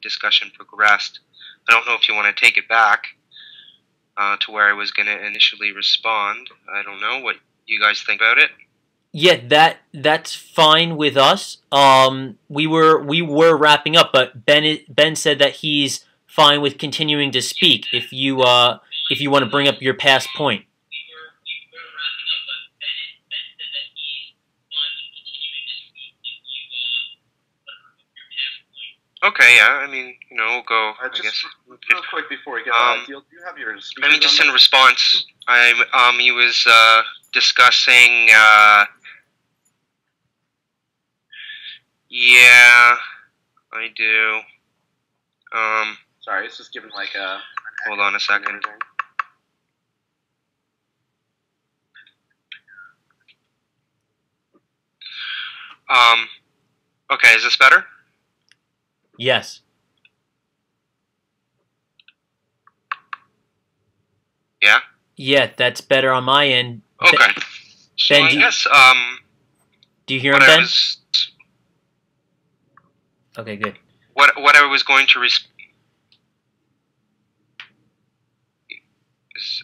discussion progressed. I don't know if you want to take it back to where I was going to initially respond. I don't know what you guys think about it. Yeah, that's fine with us. We were wrapping up, but Ben said that he's fine with continuing to speak if you want to bring up your past point. Okay, yeah, I mean, we'll go, I guess. Real quick before we get Adil, do you have your speaker? I mean, just in response, he was discussing, yeah, I do. Sorry, it's just giving like a... Hold on a second. Okay, is this better? Yes. Yeah? Yeah, that's better on my end. Okay. So Ben, I guess, do you hear him, Ben? Okay, good. What I was going to is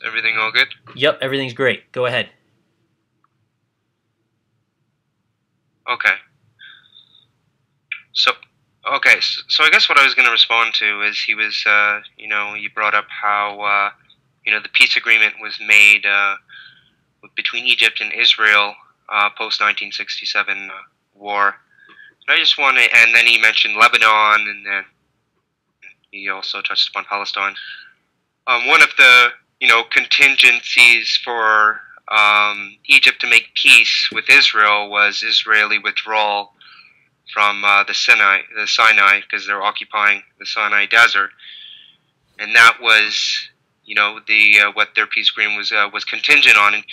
everything all good? Yep, everything's great. Go ahead. Okay. So I guess what I was going to respond to is he was, he brought up how, the peace agreement was made between Egypt and Israel post-1967 war. And I just want to, and then he mentioned Lebanon, and then he also touched upon Palestine. One of the, contingencies for Egypt to make peace with Israel was Israeli withdrawal from the Sinai, because they're occupying the Sinai desert, and that was, what their peace agreement was contingent on. And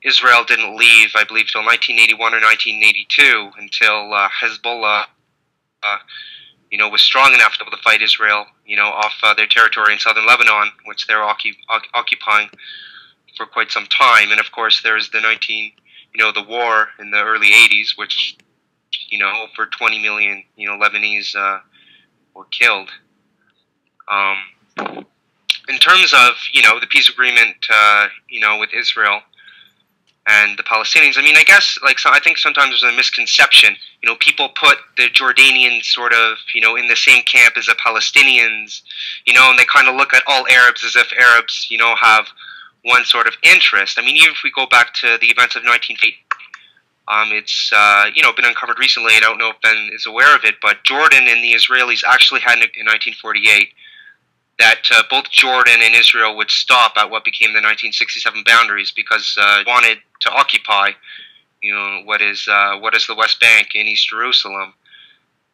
Israel didn't leave, I believe, till 1981 or 1982, until Hezbollah, was strong enough to be able to fight Israel, off their territory in southern Lebanon, which they're occupying for quite some time. And of course, there's the the war in the early 80s, which, over 20 million, Lebanese were killed. In terms of, the peace agreement, with Israel and the Palestinians, I mean, I guess, I think sometimes there's a misconception. People put the Jordanians sort of, in the same camp as the Palestinians, and they kind of look at all Arabs as if Arabs, have one sort of interest. I mean, even if we go back to the events of 1948, it's, been uncovered recently. I don't know if Ben is aware of it, but Jordan and the Israelis actually had in 1948 that both Jordan and Israel would stop at what became the 1967 boundaries, because wanted to occupy, what is the West Bank and East Jerusalem.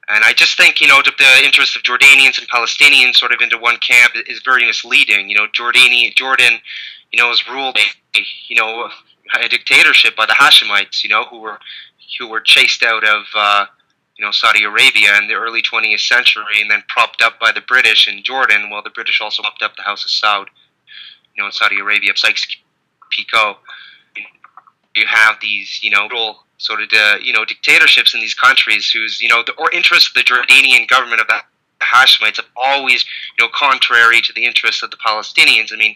And I just think, the interest of Jordanians and Palestinians sort of into one camp is very misleading. Jordan, is ruled a dictatorship by the Hashemites, who were chased out of Saudi Arabia in the early 20th century, and then propped up by the British in Jordan, while the British also propped up the House of Saud, in Saudi Arabia, Sykes-Picot. You have these, sort of, dictatorships in these countries whose, the interests of the Jordanian government of the Hashemites have always, contrary to the interests of the Palestinians. I mean,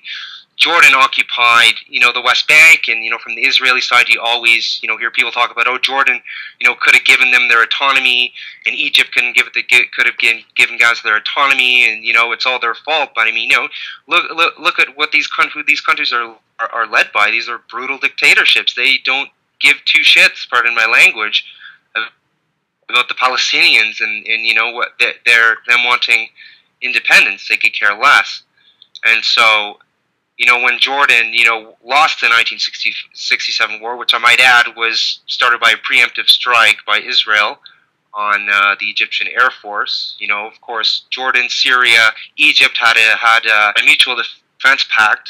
Jordan occupied, the West Bank, and, from the Israeli side, you always, hear people talk about, oh, Jordan, could have given them their autonomy, and Egypt could have given Gaza their autonomy, and, it's all their fault. But I mean, look at what these countries are led by. These are brutal dictatorships. They don't give two shits, pardon my language, about the Palestinians, and what they're them wanting independence. They could care less. And so, when Jordan, lost the 1967 war, which I might add was started by a preemptive strike by Israel on the Egyptian Air Force. Of course, Jordan, Syria, Egypt had a mutual defense pact,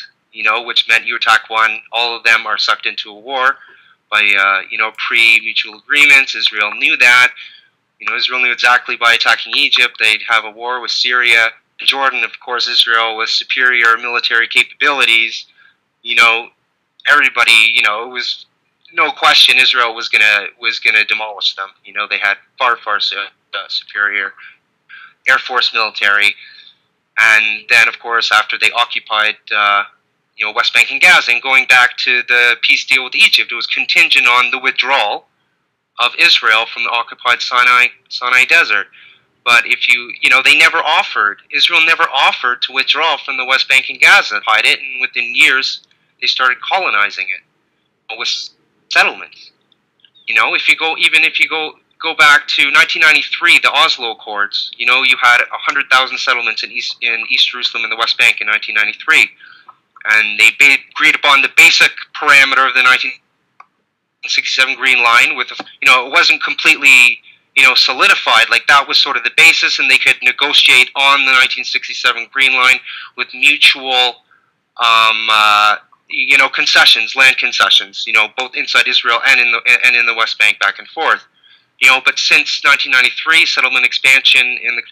which meant you attack one, all of them are sucked into a war by, pre-mutual agreements. Israel knew that. Israel knew exactly by attacking Egypt, they'd have a war with Syria. Jordan, of course, Israel with superior military capabilities, everybody, it was no question Israel was gonna demolish them. They had far superior Air Force military. And then, of course, after they occupied West Bank and Gaza, and going back to the peace deal with Egypt, it was contingent on the withdrawal of Israel from the occupied Sinai Desert. But they never offered, Israel never offered to withdraw from the West Bank and Gaza, occupied it, and within years, they started colonizing it with settlements. If you go back to 1993, the Oslo Accords, you had 100,000 settlements in East Jerusalem and the West Bank in 1993. And they agreed upon the basic parameter of the 1967 Green Line with, it wasn't completely, solidified. Like, that was sort of the basis, and they could negotiate on the 1967 Green Line with mutual, concessions, land concessions, both inside Israel and in the West Bank, back and forth. But since 1993, settlement expansion in the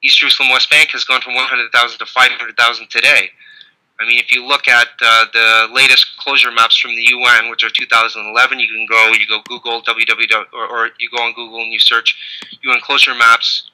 East Jerusalem West Bank has gone from 100,000 to 500,000 today. I mean, if you look at the latest closure maps from the UN, which are 2011, you go Google or you go on Google and you search UN closure maps.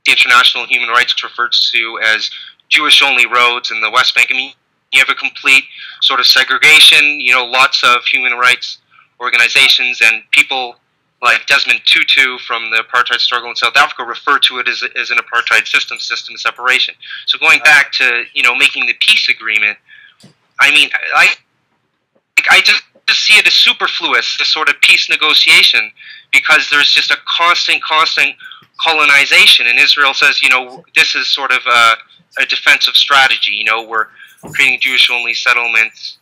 The international human rights referred to as Jewish-only roads in the West Bank. I mean, you have a complete sort of segregation. Lots of human rights organizations and people like Desmond Tutu from the apartheid struggle in South Africa refer to it as an apartheid system separation. So going back to making the peace agreement, I mean, I just see it as superfluous, this sort of peace negotiation, because there's just a constant colonization, and Israel says, this is sort of a defensive strategy. We're creating Jewish-only settlements,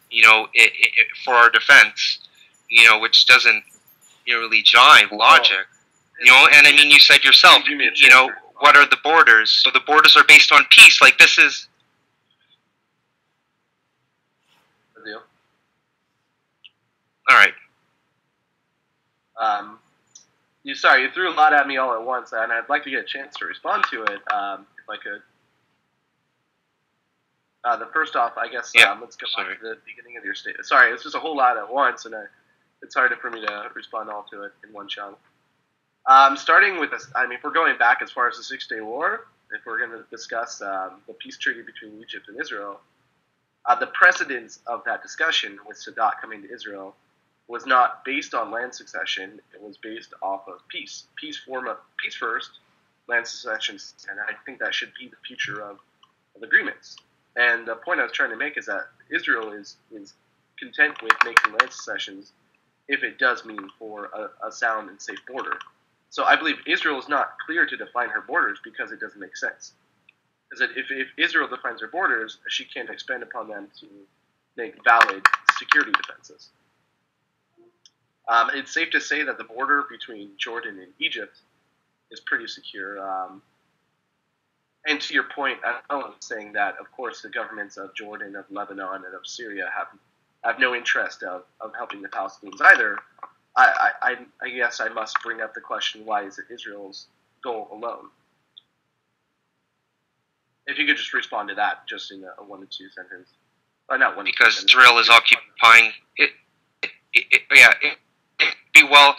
for our defense, which doesn't really jive logic. And I mean, you said yourself, what are the borders? So the borders are based on peace. Like, this is Adil. All right. You threw a lot at me all at once, and I'd like to get a chance to respond to it, if I could. The first off, I guess, let's go back to the beginning of your statement. Sorry, it's just a whole lot at once, and it's hard for me to respond all to it in one chunk. Starting with this, I mean, if we're going back as far as the Six-Day War, if we're going to discuss the peace treaty between Egypt and Israel, the precedence of that discussion with Sadat coming to Israel was not based on land succession. It was based off of peace. Peace first, land succession, and I think that should be the future of agreements. And the point I was trying to make is that Israel is content with making land successions if it does mean for a sound and safe border. So I believe Israel is not clear to define her borders because it doesn't make sense. Because if Israel defines her borders, she can't expand upon them to make valid security defenses. It's safe to say that the border between Jordan and Egypt is pretty secure. And to your point, I'm saying that, of course, the governments of Jordan, of Lebanon, and of Syria have no interest of helping the Palestinians either. I guess I must bring up the question, why is it Israel's goal alone? If you could just respond to that, just in a 1 to 2 sentence. Not one. Because Israel is occupying it. Well,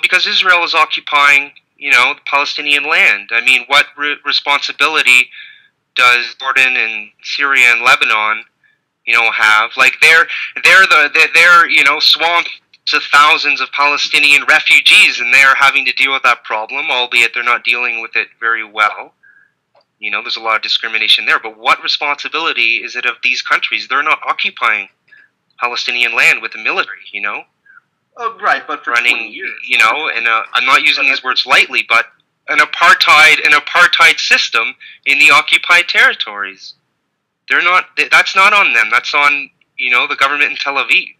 because Israel is occupying, the Palestinian land. I mean, what responsibility does Jordan and Syria and Lebanon, have? Like, they're swamped to thousands of Palestinian refugees, and they're having to deal with that problem, albeit they're not dealing with it very well. There's a lot of discrimination there. But what responsibility is it of these countries? They're not occupying Palestinian land with the military, Oh, right, but for running, 20 years. and I'm not using these words lightly, but an apartheid system in the occupied territories. That's not on them. That's on, the government in Tel Aviv.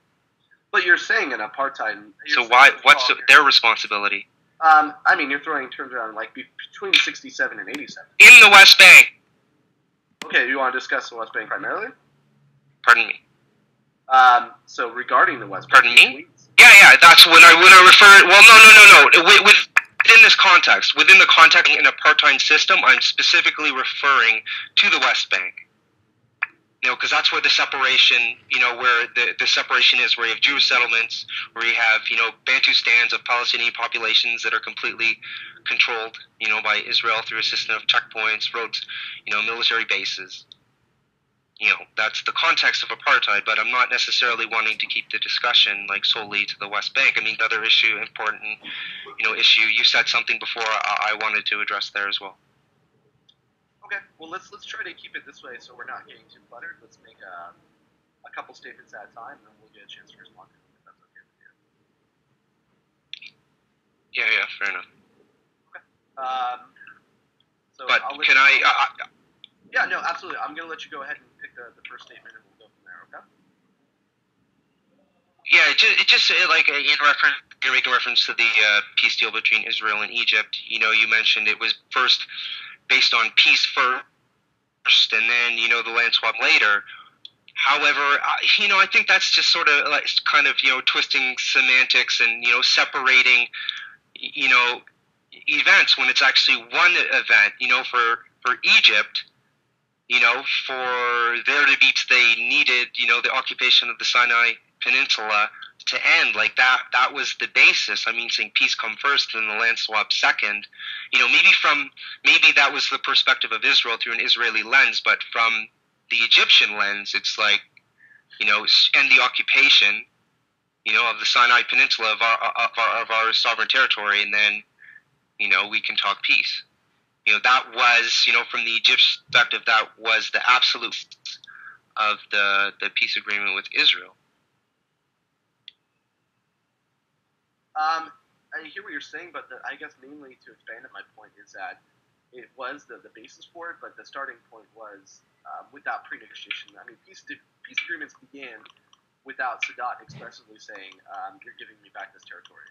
But you're saying an apartheid. So what's their responsibility? I mean, you're throwing terms around like between 67 and 87. In the West Bank. Okay, you want to discuss the West Bank primarily? Pardon me. So regarding the West Bank. Pardon me? Yeah. That's when I refer. Well, no. Within this context, within the context of an apartheid system, I'm specifically referring to the West Bank. Because that's where the separation, where the separation is, where you have Jewish settlements, where you have, Bantustans of Palestinian populations that are completely controlled, by Israel through a system of checkpoints, roads, military bases. That's the context of apartheid, but I'm not necessarily wanting to keep the discussion solely to the West Bank. I mean, the other important, issue, you said something before I wanted to address there as well. Okay, well let's try to keep it this way so we're not getting too cluttered. Let's make a couple statements at a time, and then we'll get a chance to respond to them if that's okay with you. Yeah, fair enough. Okay. So but I'll let can I? Yeah, no, absolutely. I'm gonna let you go ahead and pick the first statement, and we'll go from there. Okay. Yeah, it just like in reference, you're making reference to the peace deal between Israel and Egypt. You mentioned it was first based on peace first, and then the land swap later. However, I think that's just sort of kind of twisting semantics and separating events when it's actually one event. For Egypt, for their to be, they needed the occupation of the Sinai Peninsula to end. That was the basis. I mean, saying peace come first and the land swap second. Maybe that was the perspective of Israel through an Israeli lens, but from the Egyptian lens, it's end the occupation, of the Sinai Peninsula of our sovereign territory, and then, we can talk peace. That was, from the Egyptian perspective, that was the absolute of the peace agreement with Israel. I hear what you're saying, but I guess mainly to expand on my point is that it was the basis for it, but the starting point was without pre-negotiation. I mean, peace agreements began without Sadat expressively saying, "You're giving me back this territory."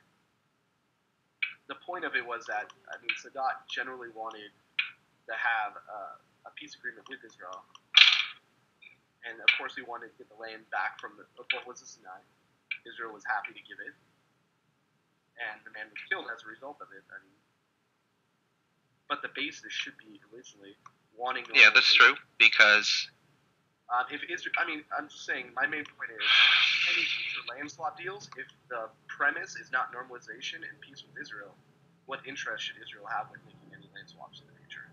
The point of it was that Sadat generally wanted to have a peace agreement with Israel, and of course he wanted to get the land back from what was the Sinai. Israel was happy to give it. And the man was killed as a result of it. But the basis should be originally wanting. Yeah, that's true because. If Israel, I'm just saying. My main point is any future land swap deals. If the premise is not normalization and peace with Israel, what interest should Israel have with making any land swaps in the future?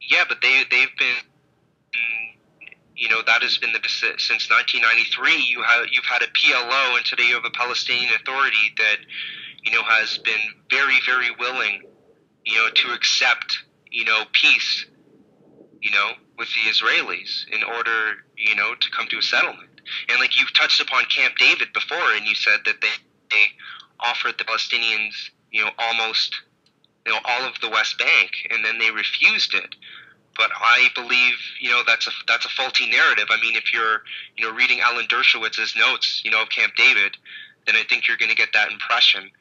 Yeah, but they've been. That has been since 1993. You've had a PLO, and today you have a Palestinian Authority that has been very, very willing to accept peace with the Israelis in order to come to a settlement. And you've touched upon Camp David before, and you said that they offered the Palestinians almost all of the West Bank, and then they refused it. But I believe, that's a faulty narrative. I mean, if you're, reading Alan Dershowitz's notes, of Camp David, then I think you're going to get that impression.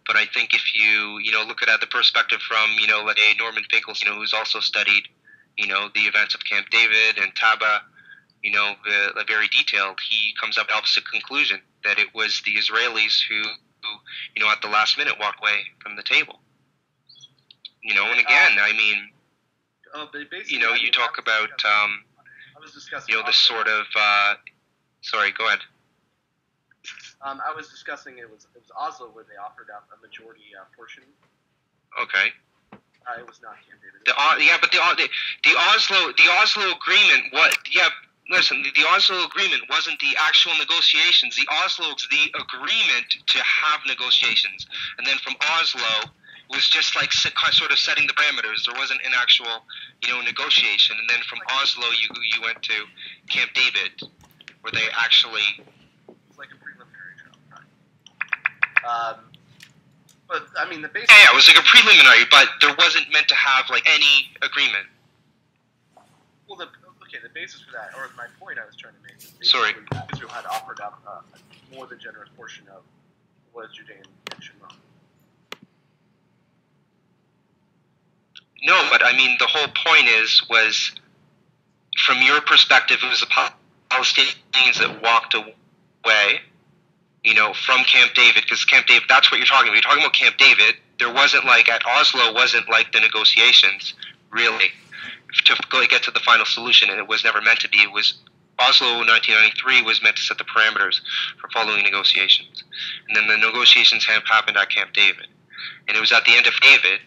But I think if you, look at the perspective from, let's say Norman Finkel, who's also studied, the events of Camp David and Taba, very detailed, he comes up with the opposite conclusion, that it was the Israelis who at the last minute walked away from the table. And again, I mean, you talk about, I was discussing the sort of, sorry, go ahead. I was discussing it was Oslo where they offered up a majority portion. Okay. It was not Camp David. But the Oslo agreement. Listen, the Oslo agreement wasn't the actual negotiations. The Oslo was the agreement to have negotiations, and then from Oslo. It was just sort of setting the parameters. There wasn't an actual, negotiation. And then from Oslo, you went to Camp David, where they actually. It's like a preliminary trial. But the basic. Yeah, it was like a preliminary, but there wasn't meant to have any agreement. Well, the basis for that, or my point I was trying to make, is Sorry. Israel had offered up a more than generous portion of what was Judean and Shimron. No, but I mean, the whole point was from your perspective, it was the Palestinians that walked away, from Camp David, because Camp David, that's what you're talking about. You're talking about Camp David. There wasn't at Oslo, wasn't like the negotiations, really, to get to the final solution, and it was never meant to be. It was Oslo 1993 was meant to set the parameters for following negotiations. And then the negotiations happened at Camp David. And it was at the end of David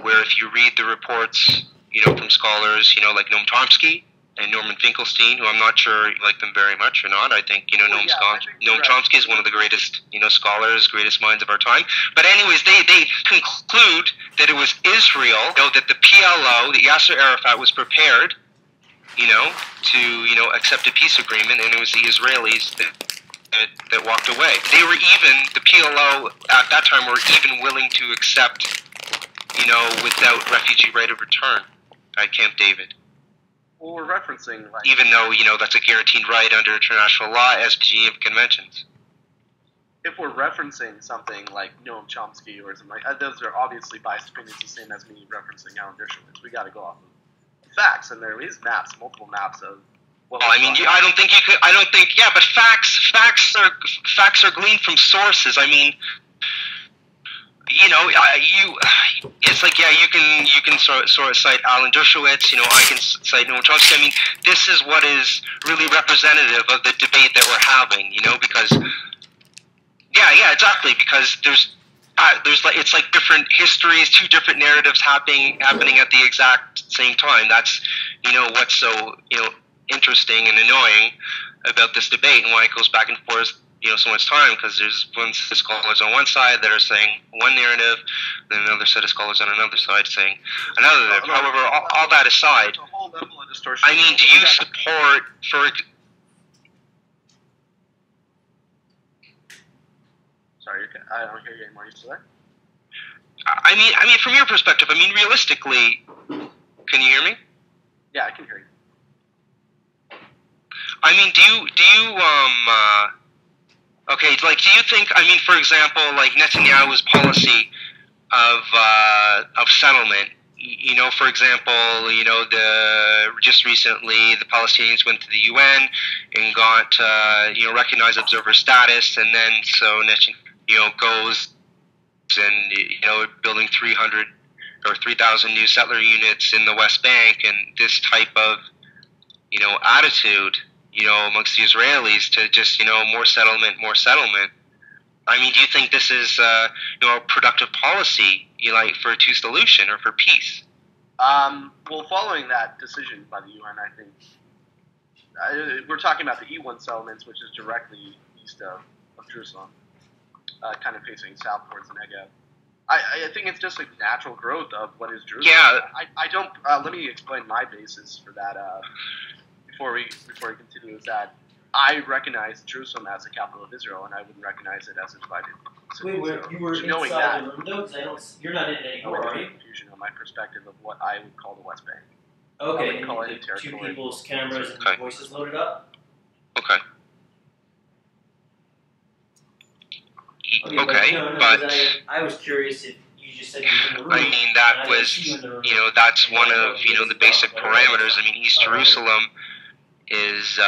where, if you read the reports, from scholars, like Noam Chomsky and Norman Finkelstein, who I'm not sure you like them very much or not. I think, Noam Chomsky is one of the greatest, scholars, greatest minds of our time. But anyways, they conclude that it was Israel, that the PLO, that Yasser Arafat was prepared, to, accept a peace agreement, and it was the Israelis that walked away. They were the PLO at that time were even willing to accept, without refugee right of return at Camp David. Well, we're referencing, even though, that's a guaranteed right under international law, as Geneva conventions. If we're referencing something like Noam Chomsky or something like those are obviously biased opinions, the same as me referencing Alan Dershowitz. We got to go off of facts, and there is multiple maps of. But facts are gleaned from sources. I mean, it's like, you can sort of cite Alan Dershowitz, I can cite Noam Chomsky. I mean, this is what is really representative of the debate that we're having, because, exactly, because there's it's like different histories, two different narratives happening at the exact same time. That's, what's so, interesting and annoying about this debate, and why it goes back and forth, so much time, because there's scholars on one side that are saying one narrative, then another set of scholars on another side saying another narrative. However, all that aside, a whole level of distortion. I mean, do you support Sorry, I don't hear you anymore. You still there? I mean, from your perspective, realistically, can you hear me? Yeah, I can hear you. I mean, do you okay, do you think, for example, Netanyahu's policy of settlement, for example, just recently the Palestinians went to the UN and got, recognized observer status, and then so Netanyahu goes and, building 300 or 3,000 new settler units in the West Bank, and this type of, attitude, amongst the Israelis to just, more settlement. I mean, do you think this is, a productive policy, for a two-solution or for peace? Well, following that decision by the UN, I think we're talking about the E1 settlements, which is directly east of Jerusalem, kind of facing south towards the Negev. I think it's just a natural growth of what is Jerusalem. Yeah. I don't. Let me explain my basis for that. Before we continue, is that I recognize Jerusalem as the capital of Israel, and I wouldn't recognize it as a divided city. Wait, you were inside the room, though? Because you're not in it anymore, are you? Confusion on my perspective of what I would call the West Bank. Okay, and two people's cameras and voices loaded up? Okay. Okay, but I was curious if you just said you were in the room. I mean, that was, that's one of, the basic parameters. I mean, East Jerusalem is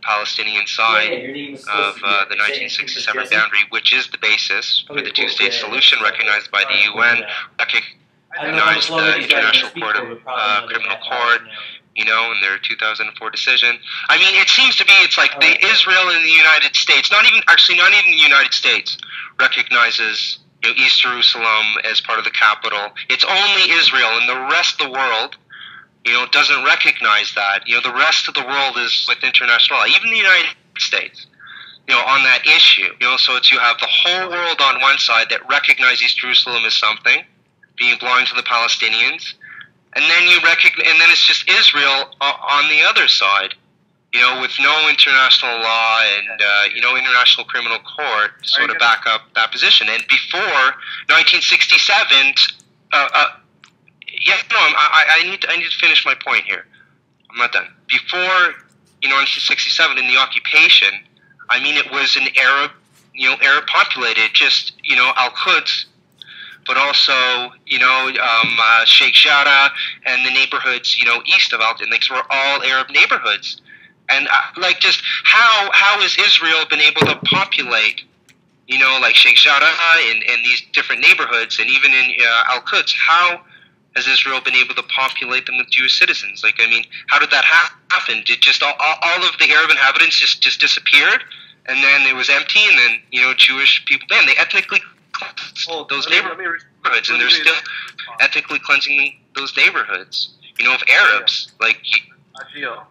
Palestinian side of the 1967 boundary, which is the basis for the two-state solution recognized by the UN, recognized the International Court of Criminal Court, in their 2004 decision. I mean, it seems to be, it's like Israel and the United States, not even the United States recognizes East Jerusalem as part of the capital. It's only Israel, and the rest of the world doesn't recognize that. The rest of the world is with international law, even the United States, on that issue. So you have the whole world on one side that recognizes East Jerusalem as something, being belonging to the Palestinians, and then and then it's just Israel on the other side, with no international law and international criminal court sort of back up that position. And before 1967. I need to finish my point here. I'm not done. Before, 1967 in the occupation, I mean, it was an Arab, Arab populated, just, Al-Quds but also, Sheikh Jarrah and the neighborhoods, east of Al Like, were all Arab neighborhoods. And just how has Israel been able to populate, like Sheikh Jarrah and these different neighborhoods, and even in Al-Quds, how has Israel been able to populate them with Jewish citizens? Like, I mean, how did that happen? Did just all of the Arab inhabitants just disappeared, and then it was empty, and then, Jewish people, man, they ethnically cleansed those neighborhoods, and they're still ethnically cleansing those neighborhoods, of Arabs. Like, Adil,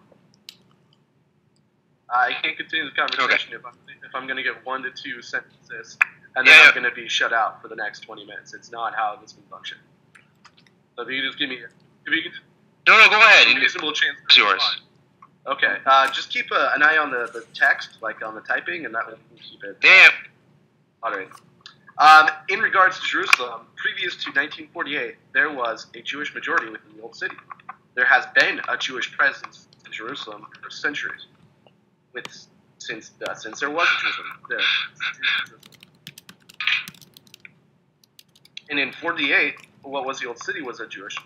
I can't continue the conversation if I'm going to get 1 to 2 sentences, and then I'm going to be shut out for the next 20 minutes. It's not how this can function. So if you just give me, no, go ahead. A reasonable chance. It's yours. Okay. Just keep an eye on the text, like on the typing, and that will keep it. Damn. Moderate. In regards to Jerusalem, previous to 1948, there was a Jewish majority within the Old City. There has been a Jewish presence in Jerusalem for centuries. Since there was a Jerusalem there. And in 48, what was the Old City was a Jewish.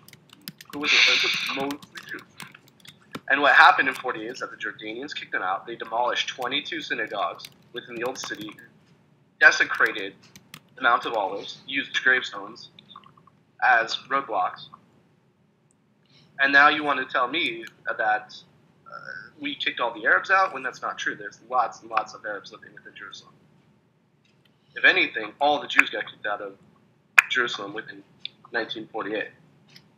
It was mostly Jews. And what happened in 48 is that the Jordanians kicked them out. They demolished 22 synagogues within the Old City, desecrated the Mount of Olives, used gravestones as roadblocks. And now you want to tell me that we kicked all the Arabs out when that's not true. There's lots and lots of Arabs living within Jerusalem. If anything, all the Jews got kicked out of Jerusalem within 1948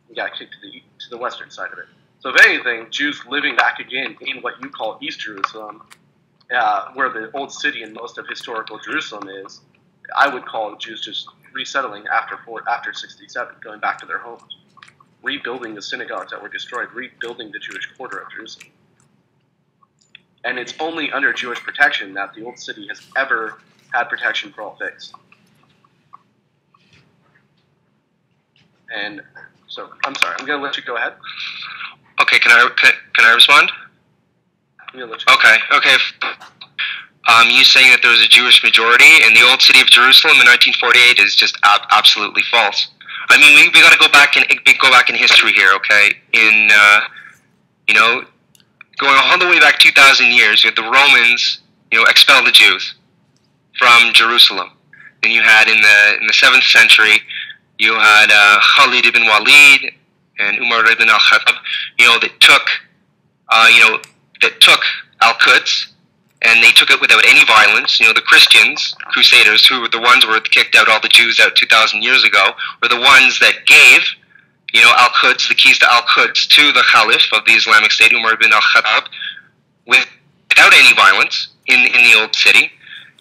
and got kicked to the western side of it. So if anything, Jews living back again in what you call East Jerusalem, where the Old City and most of historical Jerusalem is, I would call Jews just resettling after 67, going back to their homes, rebuilding the synagogues that were destroyed, rebuilding the Jewish quarter of Jerusalem. And it's only under Jewish protection that the Old City has ever had protection for all things. And so, I'm sorry, I'm going to let you go ahead. Okay, can I respond? I'm going to let you Okay. You saying that there was a Jewish majority in the Old City of Jerusalem in 1948 is just absolutely false. I mean, we got to go back in history here, okay? Going all the way back 2,000 years, you had the Romans, expel the Jews from Jerusalem. Then you had in the 7th century, you had Khalid ibn Walid and Umar ibn al-Khattab, that took Al-Quds, and they took it without any violence. The Christians, Crusaders, who were the ones who kicked out all the Jews out 2,000 years ago, were the ones that gave, Al-Quds, the keys to Al-Quds, to the Caliph of the Islamic State, Umar ibn al-Khattab, without any violence in the Old City.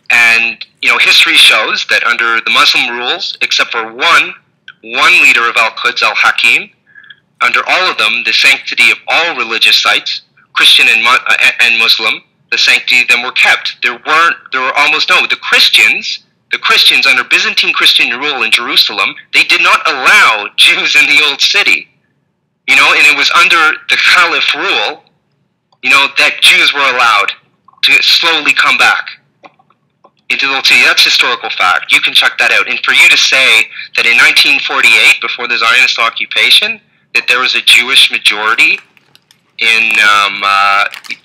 And, history shows that under the Muslim rules, except for one leader of Al-Quds, al-Hakim, under all of them, the sanctity of all religious sites, Christian and Muslim, the sanctity of them were kept. There were almost no. The Christians under Byzantine Christian rule in Jerusalem, they did not allow Jews in the Old City. And it was under the Caliph rule, that Jews were allowed to slowly come back into the Old City. That's historical fact. You can check that out. And for you to say that in 1948, before the Zionist occupation, that there was a Jewish majority in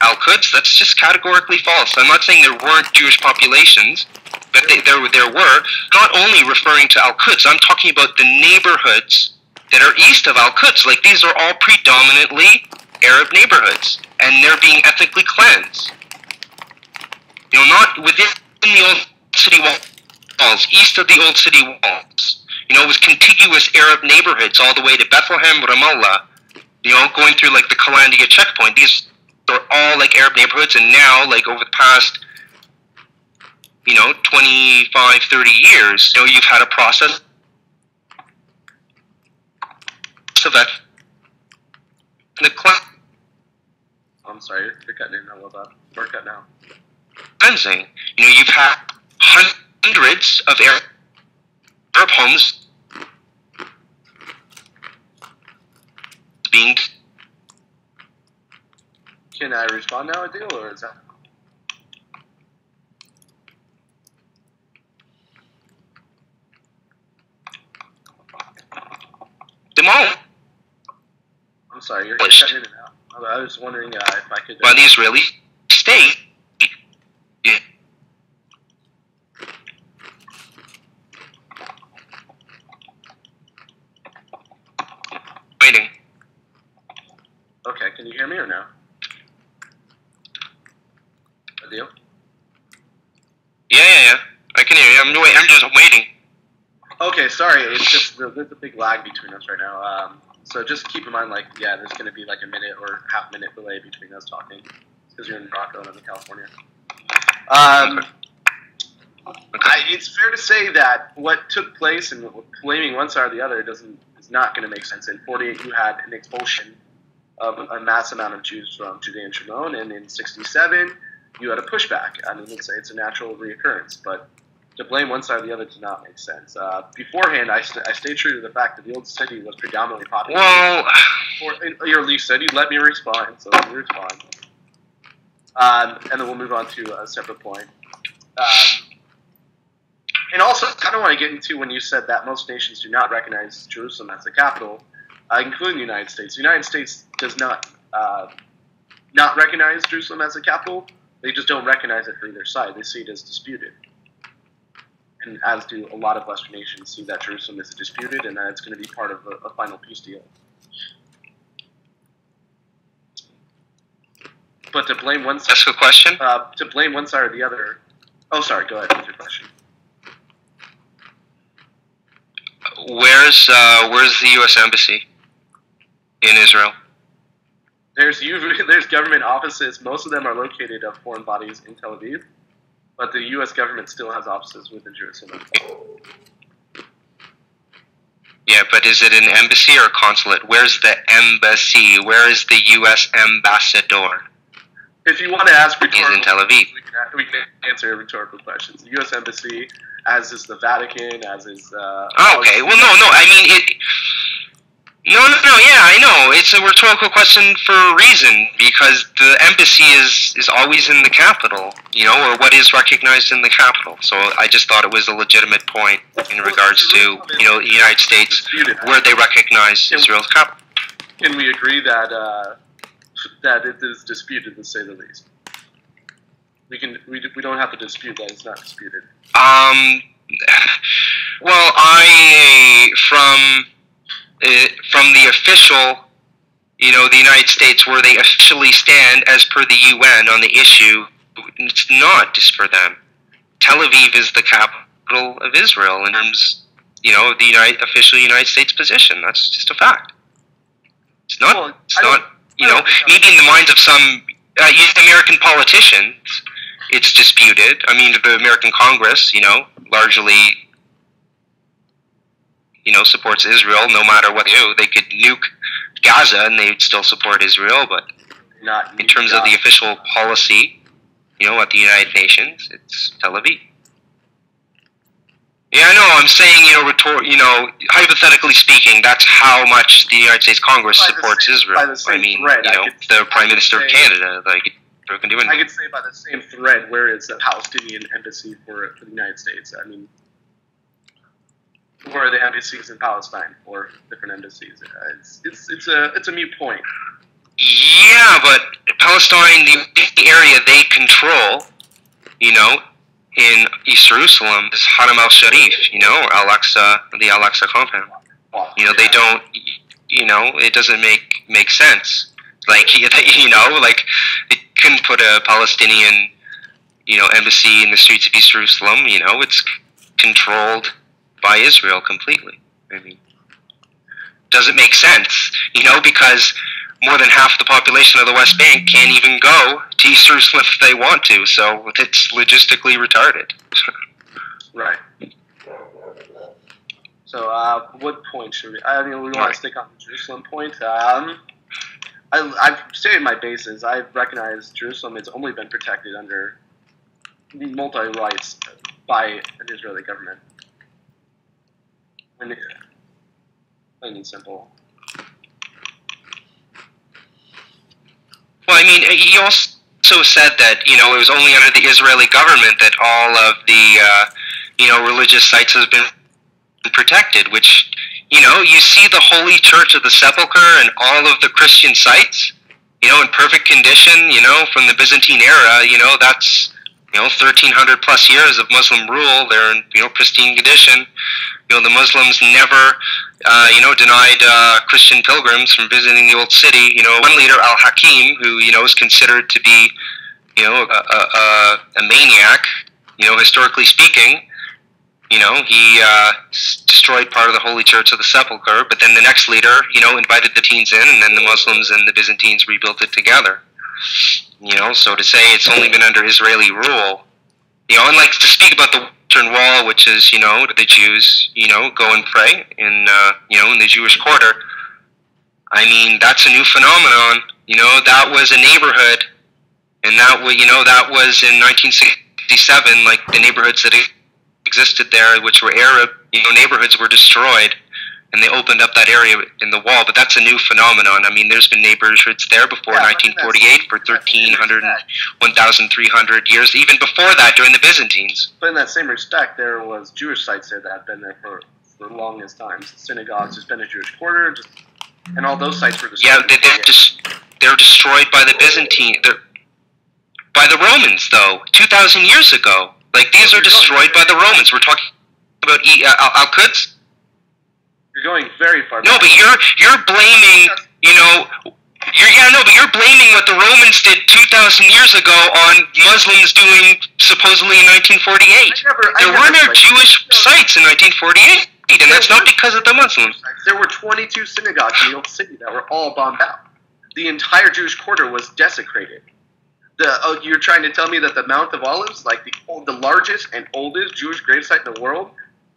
Al-Quds, that's just categorically false. I'm not saying there weren't Jewish populations, but there were. Not only referring to Al-Quds, I'm talking about the neighborhoods that are east of Al-Quds. Like, these are all predominantly Arab neighborhoods, and they're being ethnically cleansed. Not within the Old City walls, east of the Old City walls. It was contiguous Arab neighborhoods all the way to Bethlehem, Ramallah, going through, like, the Kalandia checkpoint. These are all, like, Arab neighborhoods, and now, like, over the past, 25, 30 years, you've had a process of that. I'm sorry, you're cutting in a little bit. We're cutting out. Cleansing. You've had hundreds of Arab homes being. Can I respond now, Adil, or is that? sorry, you're cutting in and out. I was wondering if I could... By the Israeli state. Yeah. Waiting. Okay, can you hear me or no? Adil? Yeah. I can hear you. I'm just waiting. Okay, sorry. It's just there's a big lag between us right now. So just keep in mind, like, yeah, there's going to be like a minute or half-minute delay between us talking because you're in Morocco and I'm in California. It's fair to say that what took place and blaming one side or the other is not going to make sense. In 48, you had an expulsion of a mass amount of Jews from Judea and Shimon, and in 67, you had a pushback. I mean, it's a natural reoccurrence, but to blame one side or the other does not make sense. Beforehand, I stayed true to the fact that the old city was predominantly populated. Well, Or at least said you'd let me respond, so let me respond. And then we'll move on to a separate point. And also, I kind of want to get into when you said that most nations do not recognize Jerusalem as the capital, including the United States. The United States does not recognize Jerusalem as the capital. They just don't recognize it for either side. They see it as disputed. And as do a lot of Western nations, see that Jerusalem is disputed and that it's going to be part of a final peace deal. But to blame one side... That's a good question. To blame one side or the other... Oh, sorry, go ahead with your question. Where's the U.S. Embassy in Israel? There's government offices. Most of them are located of foreign bodies in Tel Aviv. But the U.S. government still has offices within Jerusalem. Yeah, but is it an embassy or a consulate? Where's the embassy? Where is the U.S. ambassador? If you want to ask rhetorical, he's in Tel Aviv. We can answer rhetorical questions. The U.S. embassy, as is the Vatican, as is... okay, well, no, I mean, No, yeah, I know. It's a rhetorical question for a reason, because the embassy is always in the capital, or what is recognized in the capital. So I just thought it was a legitimate point in regards to, the United States, where they recognize Israel's capital. Can we agree that it is disputed, to say the least? We don't have to dispute that it's not disputed. Well, from the official, the United States, where they officially stand as per the UN on the issue, it's not just for them. Tel Aviv is the capital of Israel in terms, of the official United States position. That's just a fact. It's not. Well, maybe in the minds of some American politicians, it's disputed. I mean, the American Congress, largely. Supports Israel no matter what they do. They could nuke Gaza and they'd still support Israel, but not in terms of the official policy, at the United Nations, it's Tel Aviv. Yeah, I know. I'm saying, hypothetically speaking, that's how much the United States Congress supports Israel. The Prime Minister of Canada, can do anything. I could say by the same thread, where is the Palestinian embassy for the United States? I mean, where are the embassies in Palestine or different embassies? It's a mute point. Yeah, but Palestine, the area they control, in East Jerusalem is Haram al-Sharif, or Al-Aqsa, the Al-Aqsa compound. They don't, it doesn't make sense. They couldn't put a Palestinian, embassy in the streets of East Jerusalem. It's controlled by Israel completely. I mean, doesn't make sense, because more than half the population of the West Bank can't even go to East Jerusalem if they want to, so it's logistically retarded. Right. So, what point should we... we want to stick on the Jerusalem point. I've stated my basis. I recognize Jerusalem has only been protected under multi-rights by an Israeli government. Plain and simple. Well, I mean, he also said that, it was only under the Israeli government that all of the, religious sites have been protected, which, you know, you see the Holy Church of the Sepulchre and all of the Christian sites, you know, in perfect condition, you know, from the Byzantine era. You know, that's, you know, 1,300 plus years of Muslim rule. They're in, you know, pristine condition. You know, the Muslims never, you know, denied Christian pilgrims from visiting the old city. You know, one leader, Al-Hakim, who, you know, is considered to be, you know, a maniac, you know, historically speaking. You know, he destroyed part of the Holy Church of the Sepulchre, but then the next leader, you know, invited the teens in, and then the Muslims and the Byzantines rebuilt it together. You know, so to say it's only been under Israeli rule, you know, and like to speak about the Western Wall, which is, you know, the Jews, you know, go and pray in, you know, in the Jewish quarter. I mean, that's a new phenomenon. You know, that was a neighborhood, and that was, you know, that was in 1967, like the neighborhoods that existed there, which were Arab, you know, neighborhoods were destroyed, and they opened up that area in the wall. But that's a new phenomenon. I mean, there's been neighborhoods there before 1948 for 1,300, 1,300 years, even before that during the Byzantines. But in that same respect, there was Jewish sites there that have been there for the longest times. Synagogues, there's been a Jewish quarter, and all those sites were destroyed. Yeah, they're destroyed by the Byzantine, by the Romans, though, 2,000 years ago. Like, these are destroyed by the Romans. We're talking about Al-Quds. You're going very far back. No, but you're blaming, you know, you're blaming what the Romans did 2,000 years ago on Muslims doing supposedly in 1948. There were no Jewish sites in 1948, and that's not because of the Muslims. There were 22 synagogues in the old city that were all bombed out. The entire Jewish quarter was desecrated. You're trying to tell me that the Mount of Olives, like the largest and oldest Jewish gravesite in the world,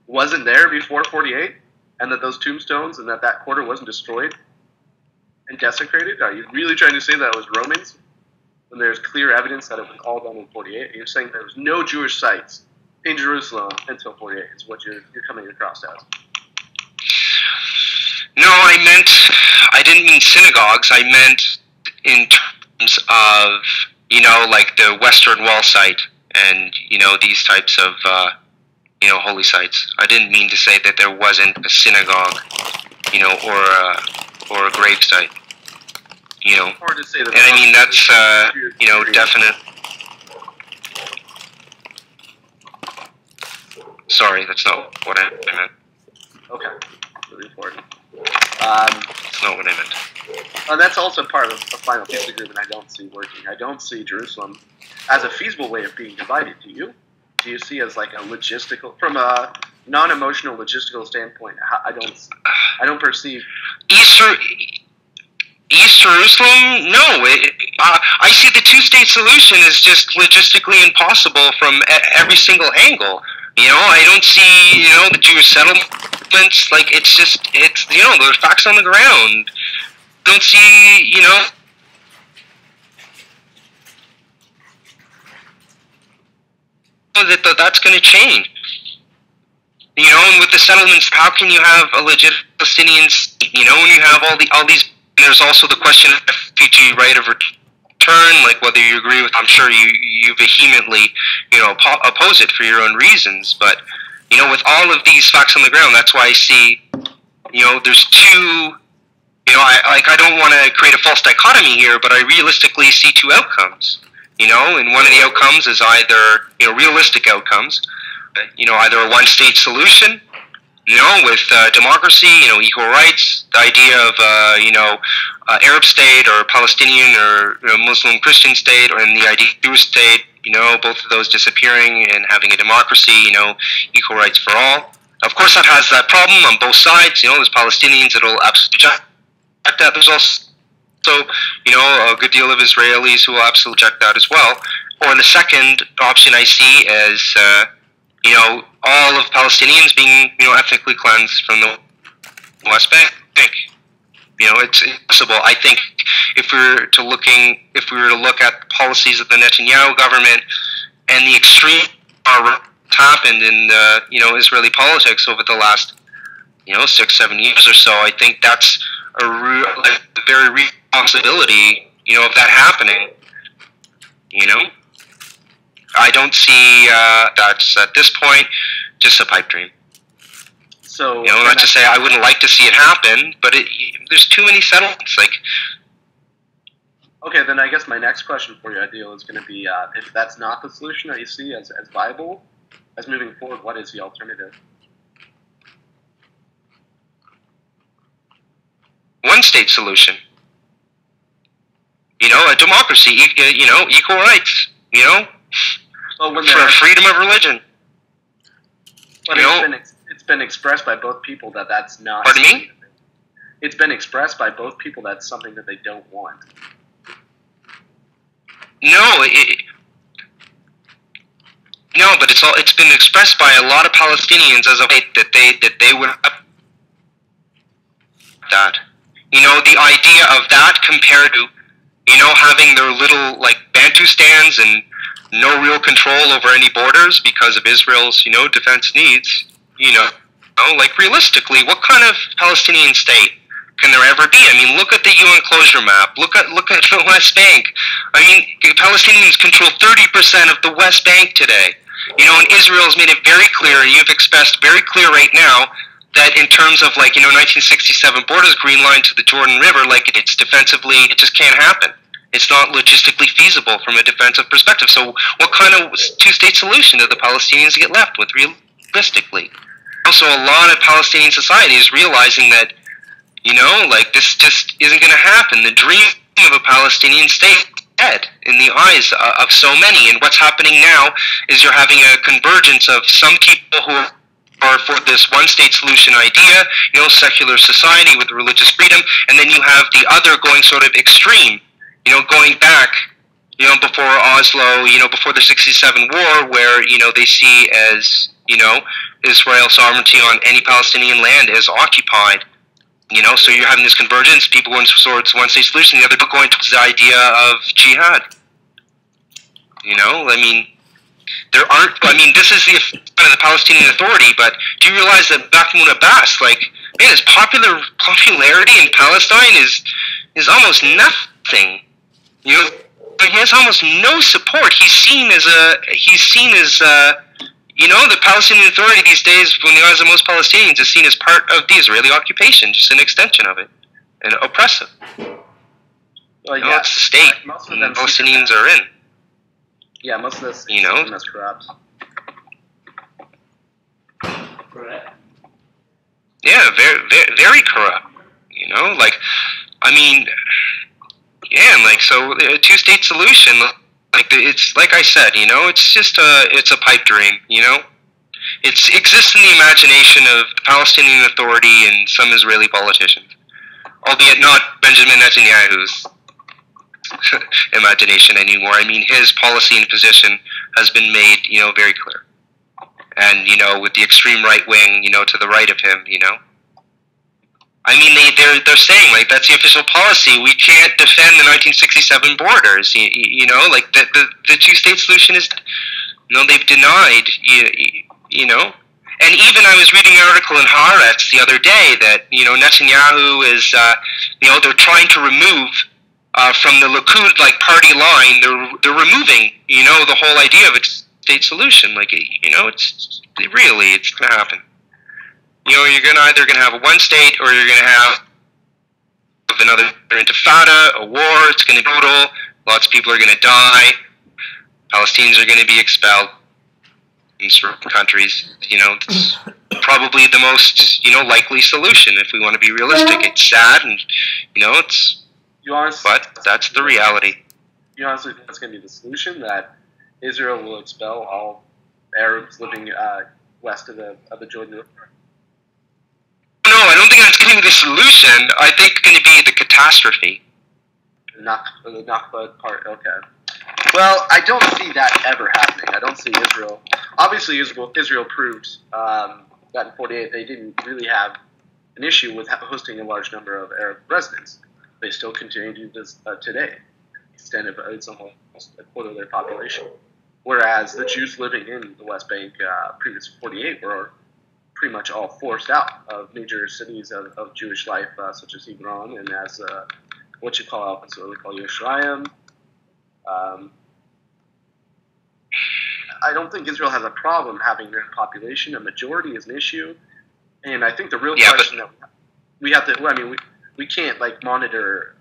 wasn't there before 48, and that those tombstones and that quarter wasn't destroyed and desecrated? Are you really trying to say that it was Romans when there's clear evidence that it was all done in 48? You're saying there was no Jewish sites in Jerusalem until 48 is what you're coming across as. No, I didn't mean synagogues. I meant in terms of, you know, like the Western Wall site and, you know, these types of, you know, holy sites. I didn't mean to say that there wasn't a synagogue, you know, or a grave site, you know. Or to say that, and I mean, that's, you know, definite. Sorry, that's not what I meant. Okay, really important. That's not what I meant. And that's also part of a final peace agreement I don't see working. I don't see Jerusalem as a feasible way of being divided. Do you? Do you see as like a logistical, from a non-emotional logistical standpoint? I don't perceive East Jerusalem. No, I see the two-state solution is just logistically impossible from every single angle. You know, I don't see, you know, the Jewish settlements, like, it's, you know, there's facts on the ground. I don't see, you know, that's going to change. You know, and with the settlements, how can you have a legit Palestinian state, you know, when you have all these, there's also the question of refugee right of return, like whether you agree with, I'm sure you vehemently, you know, oppose it for your own reasons, but, you know, with all of these facts on the ground, that's why I see, you know, there's two, you know, I don't want to create a false dichotomy here, but I realistically see two outcomes, you know, and one of the outcomes is either, you know, realistic outcomes, you know, either a one-state solution, you know, with democracy, you know, equal rights, the idea of, you know, Arab state or Palestinian or, you know, Muslim Christian state, or in the idea of Jewish state, you know, both of those disappearing and having a democracy, you know, equal rights for all. Of course, that has that problem on both sides. You know, there's Palestinians that will absolutely reject that. There's also, you know, a good deal of Israelis who will absolutely reject that as well. Or the second option I see is, you know, all of Palestinians being, you know, ethnically cleansed from the West Bank. You know, it's impossible. I think if we were to look at the policies of the Netanyahu government and the extreme happened in the, you know, Israeli politics over the last, you know, 6-7 years or so, I think that's a very real possibility, you know, of that happening. You know, I don't see that's at this point just a pipe dream. So not to say I wouldn't like to see it happen, but there's too many settlements. Like, okay, then I guess my next question for you, Adil, is going to be if that's not the solution that you see as viable, as moving forward, what is the alternative? One-state solution. A democracy. Equal rights. For freedom of religion. But it's been expressed by both people that that's not. Pardon me? It's been expressed by both people that's something that they don't want. No, but it's been expressed by a lot of Palestinians as a way that they would that. The idea of that compared to having their little Bantustans and no real control over any borders because of Israel's defense needs. Realistically, what kind of Palestinian state can there ever be? I mean, look at the UN closure map. Look at the West Bank. I mean, Palestinians control 30% of the West Bank today. And Israel's made it very clear, and you've expressed very clear right now, that in terms of 1967 borders, green line to the Jordan River, it's defensively, it just can't happen. It's not logistically feasible from a defensive perspective. So what kind of two-state solution do the Palestinians get left with realistically? Also, a lot of Palestinian society is realizing that, this just isn't going to happen. The dream of a Palestinian state is dead in the eyes of so many. And what's happening now is you're having a convergence of some people who are for this one-state solution idea, secular society with religious freedom, and then you have the other going sort of extreme, going back, before Oslo, before the 67 war, where, they see as, Israel sovereignty on any Palestinian land as occupied. So you're having this convergence, people going towards one-state solution, the other going towards the idea of jihad. This is the Palestinian Authority, but do you realize that Mahmoud Abbas, his popularity in Palestine is almost nothing. He has almost no support. He's seen as the Palestinian Authority these days, from the eyes of most Palestinians, is seen as part of the Israeli occupation, just an extension of it, and oppressive. Well, yeah, it's the state Palestinians are in. Yeah, most of this is corrupt. Yeah, very, very, very corrupt. So a two-state solution, it's like I said, it's just it's a pipe dream. It exists in the imagination of the Palestinian Authority and some Israeli politicians, albeit not Benjamin Netanyahu's imagination anymore. I mean, his policy and position has been made, very clear. And, with the extreme right wing, to the right of him, they're saying, that's the official policy. We can't defend the 1967 borders, the two-state solution is, they've denied, And even I was reading an article in Haaretz the other day that, Netanyahu is, they're trying to remove from the Likud party line, they're removing the whole idea of a state solution. It's gonna happen. You're either gonna have a one state or you're gonna have another intifada, a war. It's gonna be brutal. Lots of people are gonna die. Palestinians are gonna be expelled in certain countries. It's probably the most likely solution if we want to be realistic. It's sad and but that's the reality. You honestly think that's going to be the solution, that Israel will expel all Arabs living west of the Jordan River? No, I don't think that's going to be the solution. I think it's going to be the catastrophe. The Nakba part, okay. Well, I don't see that ever happening. I don't see Israel. Obviously, Israel proved that in '48 they didn't really have an issue with hosting a large number of Arab residents. They still continue to do this today. The extent of it's almost a quarter of their population. Whereas the Jews living in the West Bank previous to '48 were pretty much all forced out of major cities of Jewish life, such as Hebron and as what you call Yerushalayim. I don't think Israel has a problem having their population. A majority is an issue. And I think the real question that we have to, I mean, we can't like monitor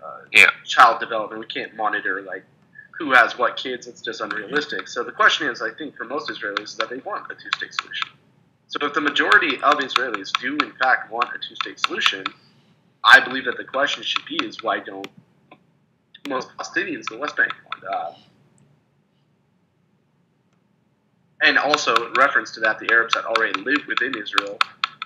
child development. We can't monitor like who has what kids. It's just unrealistic. So the question is, I think for most Israelis, is that they want a two-state solution. So if the majority of Israelis do in fact want a two-state solution, I believe that the question should be is why don't most Palestinians in the West Bank want? And also, in reference to that, the Arabs that already live within Israel,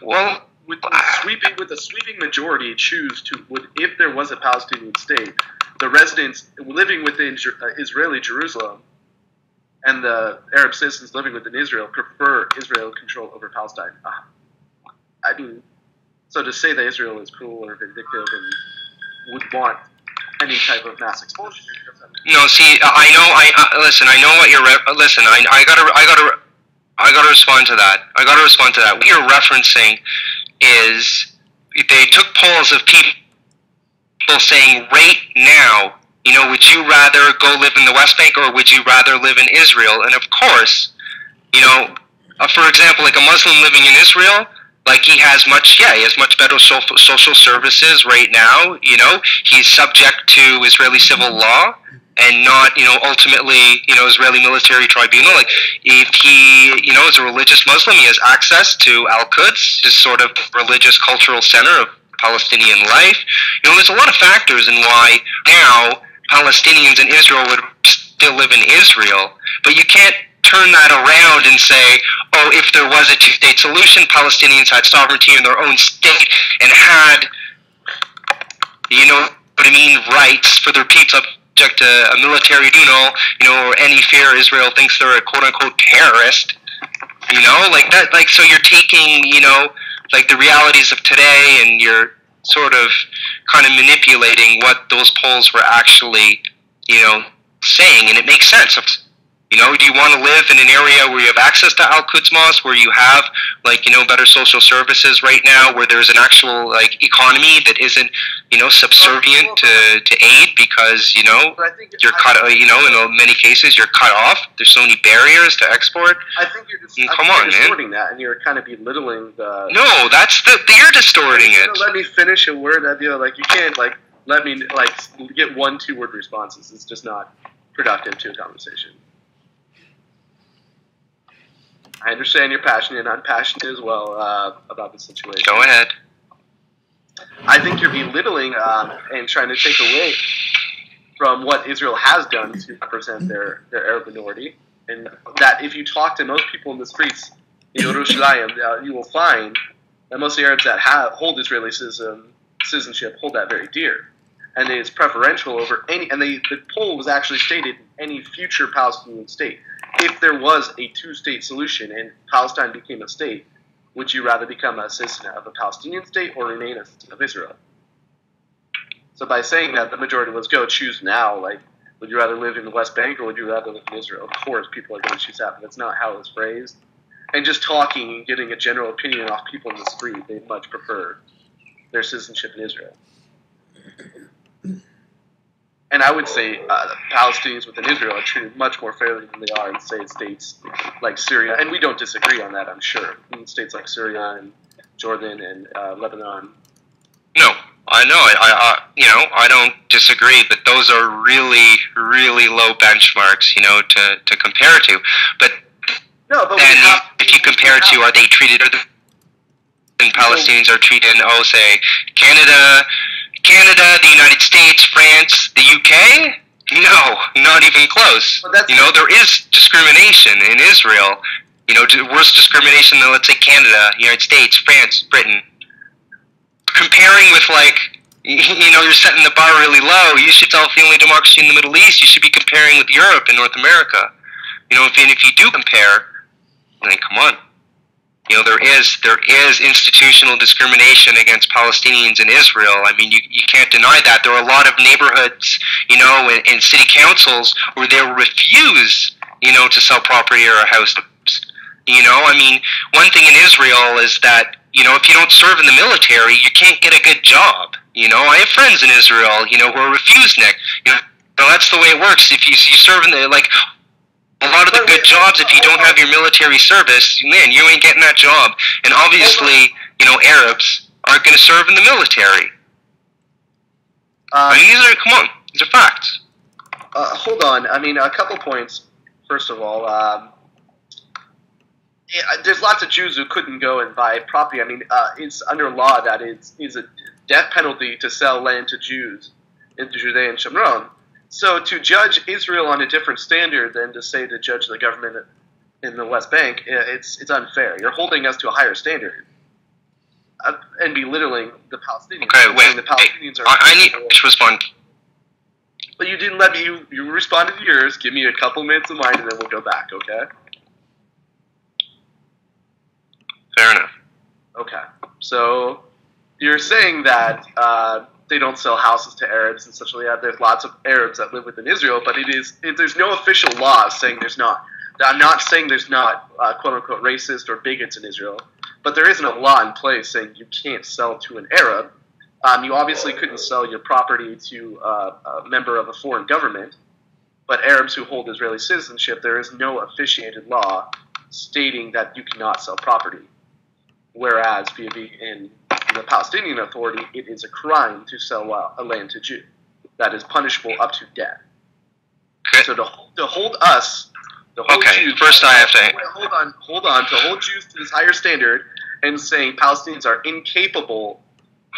well, with the sweeping majority choose to, if there was a Palestinian state, the residents living within Israeli Jerusalem and the Arab citizens living within Israel prefer Israel control over Palestine. I mean, so to say that Israel is cruel or vindictive and would want any type of mass expulsion. No, see, I know. Listen, I know what you're. Listen, I gotta respond to that. I gotta respond to that. What you're referencing is they took polls of people saying right now, you know, would you rather go live in the West Bank or would you rather live in Israel? And of course, you know, for example, like a Muslim living in Israel, like he has much better social services right now. You know, he's subject to Israeli civil law and not, you know, ultimately, you know, Israeli military tribunal. Like if he, you know, is a religious Muslim, he has access to Al-Quds, his sort of religious cultural center of Palestinian life. You know, there's a lot of factors in why now Palestinians in Israel would still live in Israel, but you can't turn that around and say, oh, if there was a two-state solution, Palestinians had sovereignty in their own state and had, you know what I mean, rights for their people subject to a military tribunal, you know, or any fear Israel thinks they're a quote-unquote terrorist, you know, like that, like, so you're taking, you know, like the realities of today and you're sort of kind of manipulating what those polls were actually, you know, saying, and it makes sense. You know, do you want to live in an area where you have access to Al-Quds Mosque, where you have, like, you know, better social services right now, where there's an actual, like, economy that isn't, you know, subservient to aid because, you know, you're cut, you know, in many cases you're cut off. There's so many barriers to export. I think you're just distorting that, and you're kind of belittling the... No, you're distorting it. Let me finish a word, Adil. Like, you can't, like, let me, like, get 1-2 word responses. It's just not productive to a conversation. I understand you're passionate, and I'm passionate as well about the situation. Go ahead. I think you're belittling and trying to take away from what Israel has done to represent their Arab minority, and that if you talk to most people in the streets in Yerushalayim, you will find that most of the Arabs that hold Israeli citizenship hold that very dear, and it is preferential over any. And the poll was actually stated any future Palestinian state. If there was a two-state solution and Palestine became a state, would you rather become a citizen of a Palestinian state or remain a citizen of Israel? So by saying that, the majority was go choose now, like, would you rather live in the West Bank or would you rather live in Israel? Of course, people are going to choose that, but that's not how it was phrased. And just talking and getting a general opinion off people in the street, they much prefer their citizenship in Israel. And I would say Palestinians within Israel are treated much more fairly than they are in, say, states like Syria. And we don't disagree on that, I'm sure. In states like Syria and Jordan and Lebanon. No, I know. You know, I don't disagree, but those are really, really low benchmarks, you know, to compare to. But then if you compare to, are they treated, and Palestinians are treated in, say, Canada, the United States, France, the UK? No, not even close. You know, there is discrimination in Israel. You know, worse discrimination than, let's say, Canada, United States, France, Britain. Comparing with, like, you know, you're setting the bar really low. You should tell family democracy in the Middle East. You should be comparing with Europe and North America. You know, if you do compare, then come on. You know, there is institutional discrimination against Palestinians in Israel. I mean, you can't deny that. There are a lot of neighborhoods, you know, and city councils where they refuse, you know, to sell property or a house. You know, I mean, one thing in Israel is that, you know, if you don't serve in the military, you can't get a good job. You know, I have friends in Israel, you know, who are refuseniks. You know, that's the way it works. If you serve in the, like, a lot of the good jobs, if you don't have your military service, man, you ain't getting that job. And obviously, Arabs aren't going to serve in the military. I mean, come on, these are facts. Hold on. I mean, a couple points. First of all, there's lots of Jews who couldn't go and buy property. I mean, it's under law that it's a death penalty to sell land to Jews in Judea and Shomron. So to judge Israel on a different standard than to say to judge the government in the West Bank, it's unfair. You're holding us to a higher standard and belittling the Palestinians. Okay, wait. The Palestinians are. I need to respond. But you didn't let me. You responded to yours. Give me a couple minutes of mine, and then we'll go back. Okay. Fair enough. Okay. So you're saying that they don't sell houses to Arabs and such like that. There's lots of Arabs that live within Israel, but there's no official law saying there's not. I'm not saying there's not quote unquote racist or bigots in Israel, but there isn't a law in place saying you can't sell to an Arab. You obviously couldn't sell your property to a member of a foreign government, but Arabs who hold Israeli citizenship, there is no officiated law stating that you cannot sell property. Whereas in the Palestinian Authority, it is a crime to sell a land to Jew. That is punishable up to death. Okay. So to hold us, to hold Jews, first I have to... Hold on. To hold Jews to this higher standard and saying Palestinians are incapable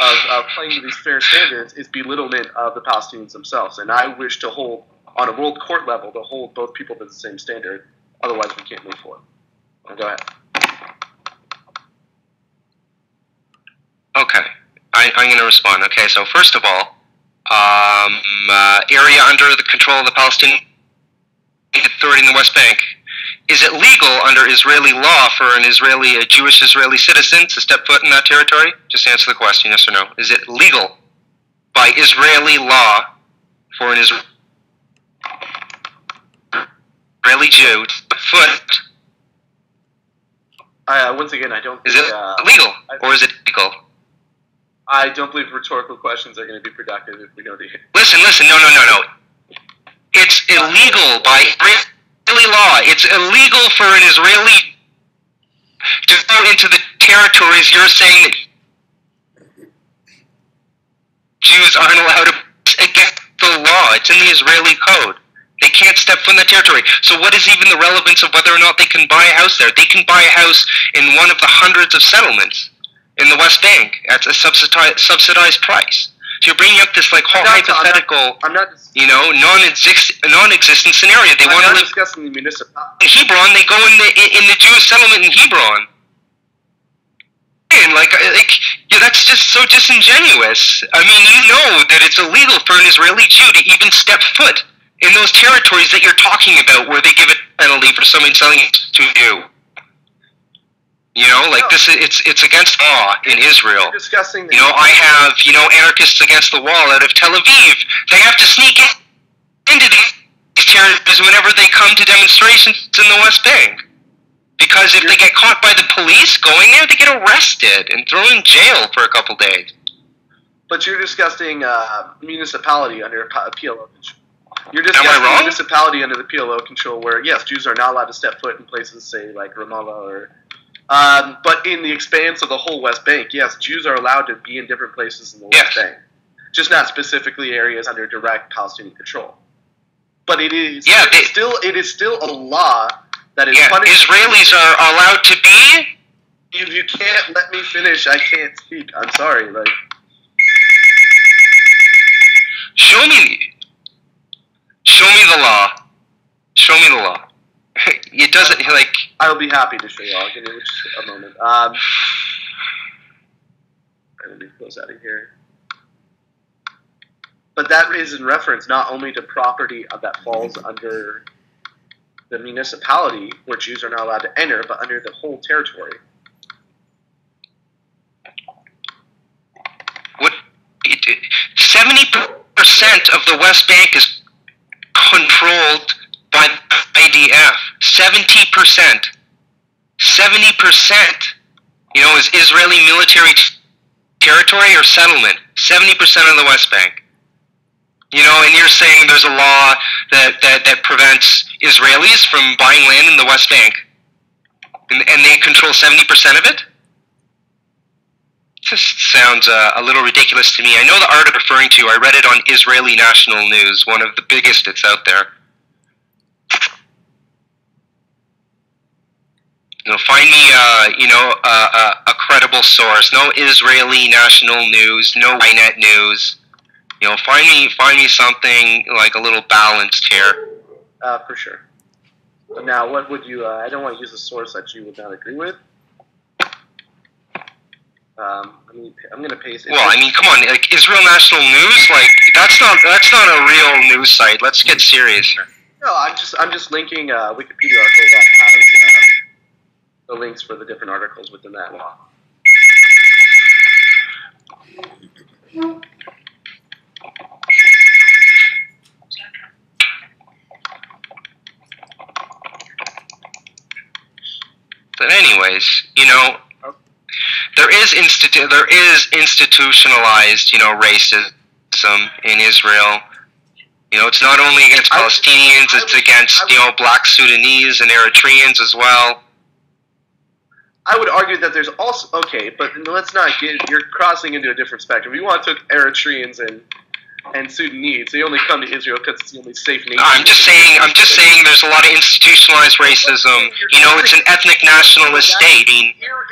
of playing these fair standards is belittlement of the Palestinians themselves. And I wish to hold, on a world court level, to hold both people to the same standard. Otherwise, we can't move forward. Go ahead. Okay, I'm going to respond. Okay, so first of all, area under the control of the Palestinian Authority in the West Bank, is it legal under Israeli law for a Jewish Israeli citizen to step foot in that territory? Just answer the question, yes or no. Is it legal by Israeli law for an Israeli Jew to step foot? Once again, I don't think... Is it legal, or is it legal? I don't believe rhetorical questions are going to be productive if we know the... Listen, no. It's illegal by Israeli law. It's illegal for an Israeli to go into the territories you're saying that Jews aren't allowed to against the law. It's in the Israeli code. They can't step foot in that territory. So what is even the relevance of whether or not they can buy a house there? They can buy a house in one of the hundreds of settlements in the West Bank at a subsidized price. So you're bringing up this hypothetical, non-existent scenario. They want to live discussing the municipality. In Hebron. They go in the Jewish settlement in Hebron. And that's just so disingenuous. I mean, you know that it's illegal for an Israeli Jew to even step foot in those territories that you're talking about, where they give a penalty for someone selling it to you. This it's against law in Israel. I have, anarchists against the wall out of Tel Aviv. They have to sneak into these territories whenever they come to demonstrations in the West Bank. Because if they get caught by the police going there, they get arrested and thrown in jail for a couple days. But you're discussing municipality under PLO control. You're discussing municipality under the PLO control where, yes, Jews are not allowed to step foot in places, say, like Ramallah or... but in the expanse of the whole West Bank, yes, Jews are allowed to be in different places in the West Bank, just not specifically areas under direct Palestinian control. But it is still a law that is punishing. Israelis are allowed to be. If you can't let me finish, I can't speak. I'm sorry. Show me the law. Show me the law. It doesn't I'll be happy to show you. I'll give you just a moment. Let me close out of here. But that is in reference not only to property that falls under the municipality where Jews are not allowed to enter, but under the whole territory. 70% of the West Bank is controlled by the IDF. 70%. 70%, is Israeli military territory or settlement. 70% of the West Bank. And you're saying there's a law that prevents Israelis from buying land in the West Bank. And they control 70% of it? Just sounds a little ridiculous to me. I know the article referring to. I read it on Israeli National News, one of the biggest that's out there. Find me, a credible source. No Israeli National News, no Ynet News. Find me something like a little balanced here. For sure. Now, what would you? I don't want to use a source that you would not agree with. I'm gonna paste. Well, come on, like Israel National News, like that's not a real news site. Let's get serious here. No, I'm just linking Wikipedia article that has the links for the different articles within that law. But anyways, there is institutionalized, racism in Israel. It's not only against Palestinians, it's against, black Sudanese and Eritreans as well. I would argue that there's also, okay, but let's not you're crossing into a different spectrum. You want to take Eritreans and Sudanese, they only come to Israel because it's the only safe nation. I'm just saying there's a lot of institutionalized racism. It's an ethnic nationalist state.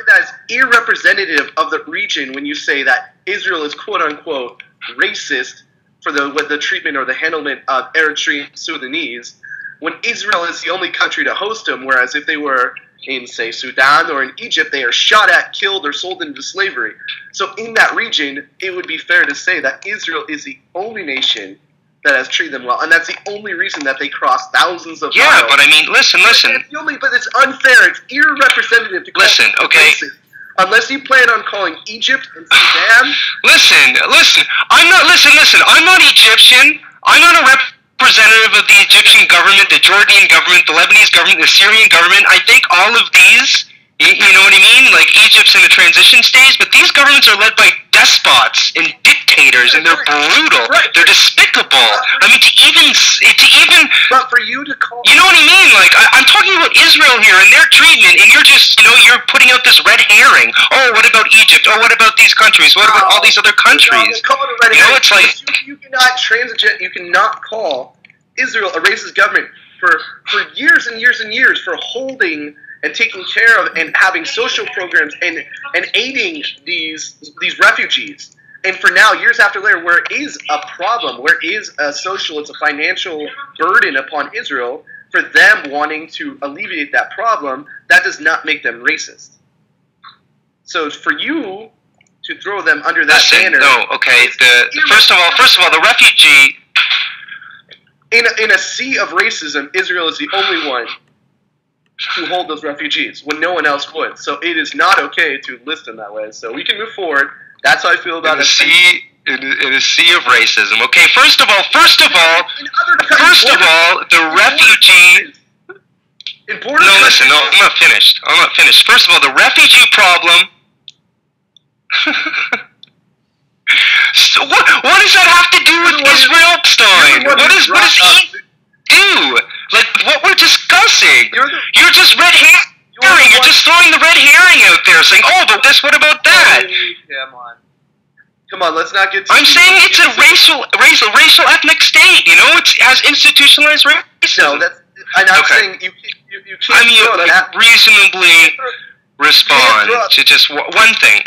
That's irrepresentative of the region when you say that Israel is quote-unquote racist for the treatment or the handlement of Eritrean Sudanese, when Israel is the only country to host them, whereas if they were in, say, Sudan or in Egypt, they are shot at, killed, or sold into slavery. So in that region, it would be fair to say that Israel is the only nation that has treated them well, and that's the only reason that they crossed thousands of miles. Yeah, but listen. But it's unfair. It's irrepresentative to call them racist. Unless you plan on calling Egypt and Sudan. Listen. I'm not Egyptian. I'm not a representative of the Egyptian government, the Jordanian government, the Lebanese government, the Syrian government. I think all of these, you know what I mean? Like Egypt's in a transition stage, but these governments are led by despots and dictators, and they're brutal. They're despicable. But for you to call, you know what I mean? Like I'm talking about Israel here and their treatment, and you're just, you're putting out this red herring. Oh, what about Egypt? Oh, what about these countries? What about all these other countries? It's like you cannot transigent. You cannot call Israel a racist government for years and years and years for holding and taking care of and having social programs and aiding these refugees. And for now, years after later, where is a problem, where is a social, it's a financial burden upon Israel, for them wanting to alleviate that problem, that does not make them racist. So for you to throw them under that banner... No, okay, first of all, the refugee... In a sea of racism, Israel is the only one to hold those refugees when no one else would. So it is not okay to list them that way. So we can move forward. That's how I feel about it. In a sea of racism. Okay, first of all, the refugee... No, listen, no, I'm not finished. First of all, the refugee problem... So what does that have to do with Israel, Stein? What does he do? Like what we're discussing? You're just red herring. You're just throwing the red herring out there, saying, "Oh, but this. What about that?" Come on, let's not get. I'm saying it's a racial ethnic state. It has institutionalized racism. No, I'm saying you can't. You reasonably respond to just one thing.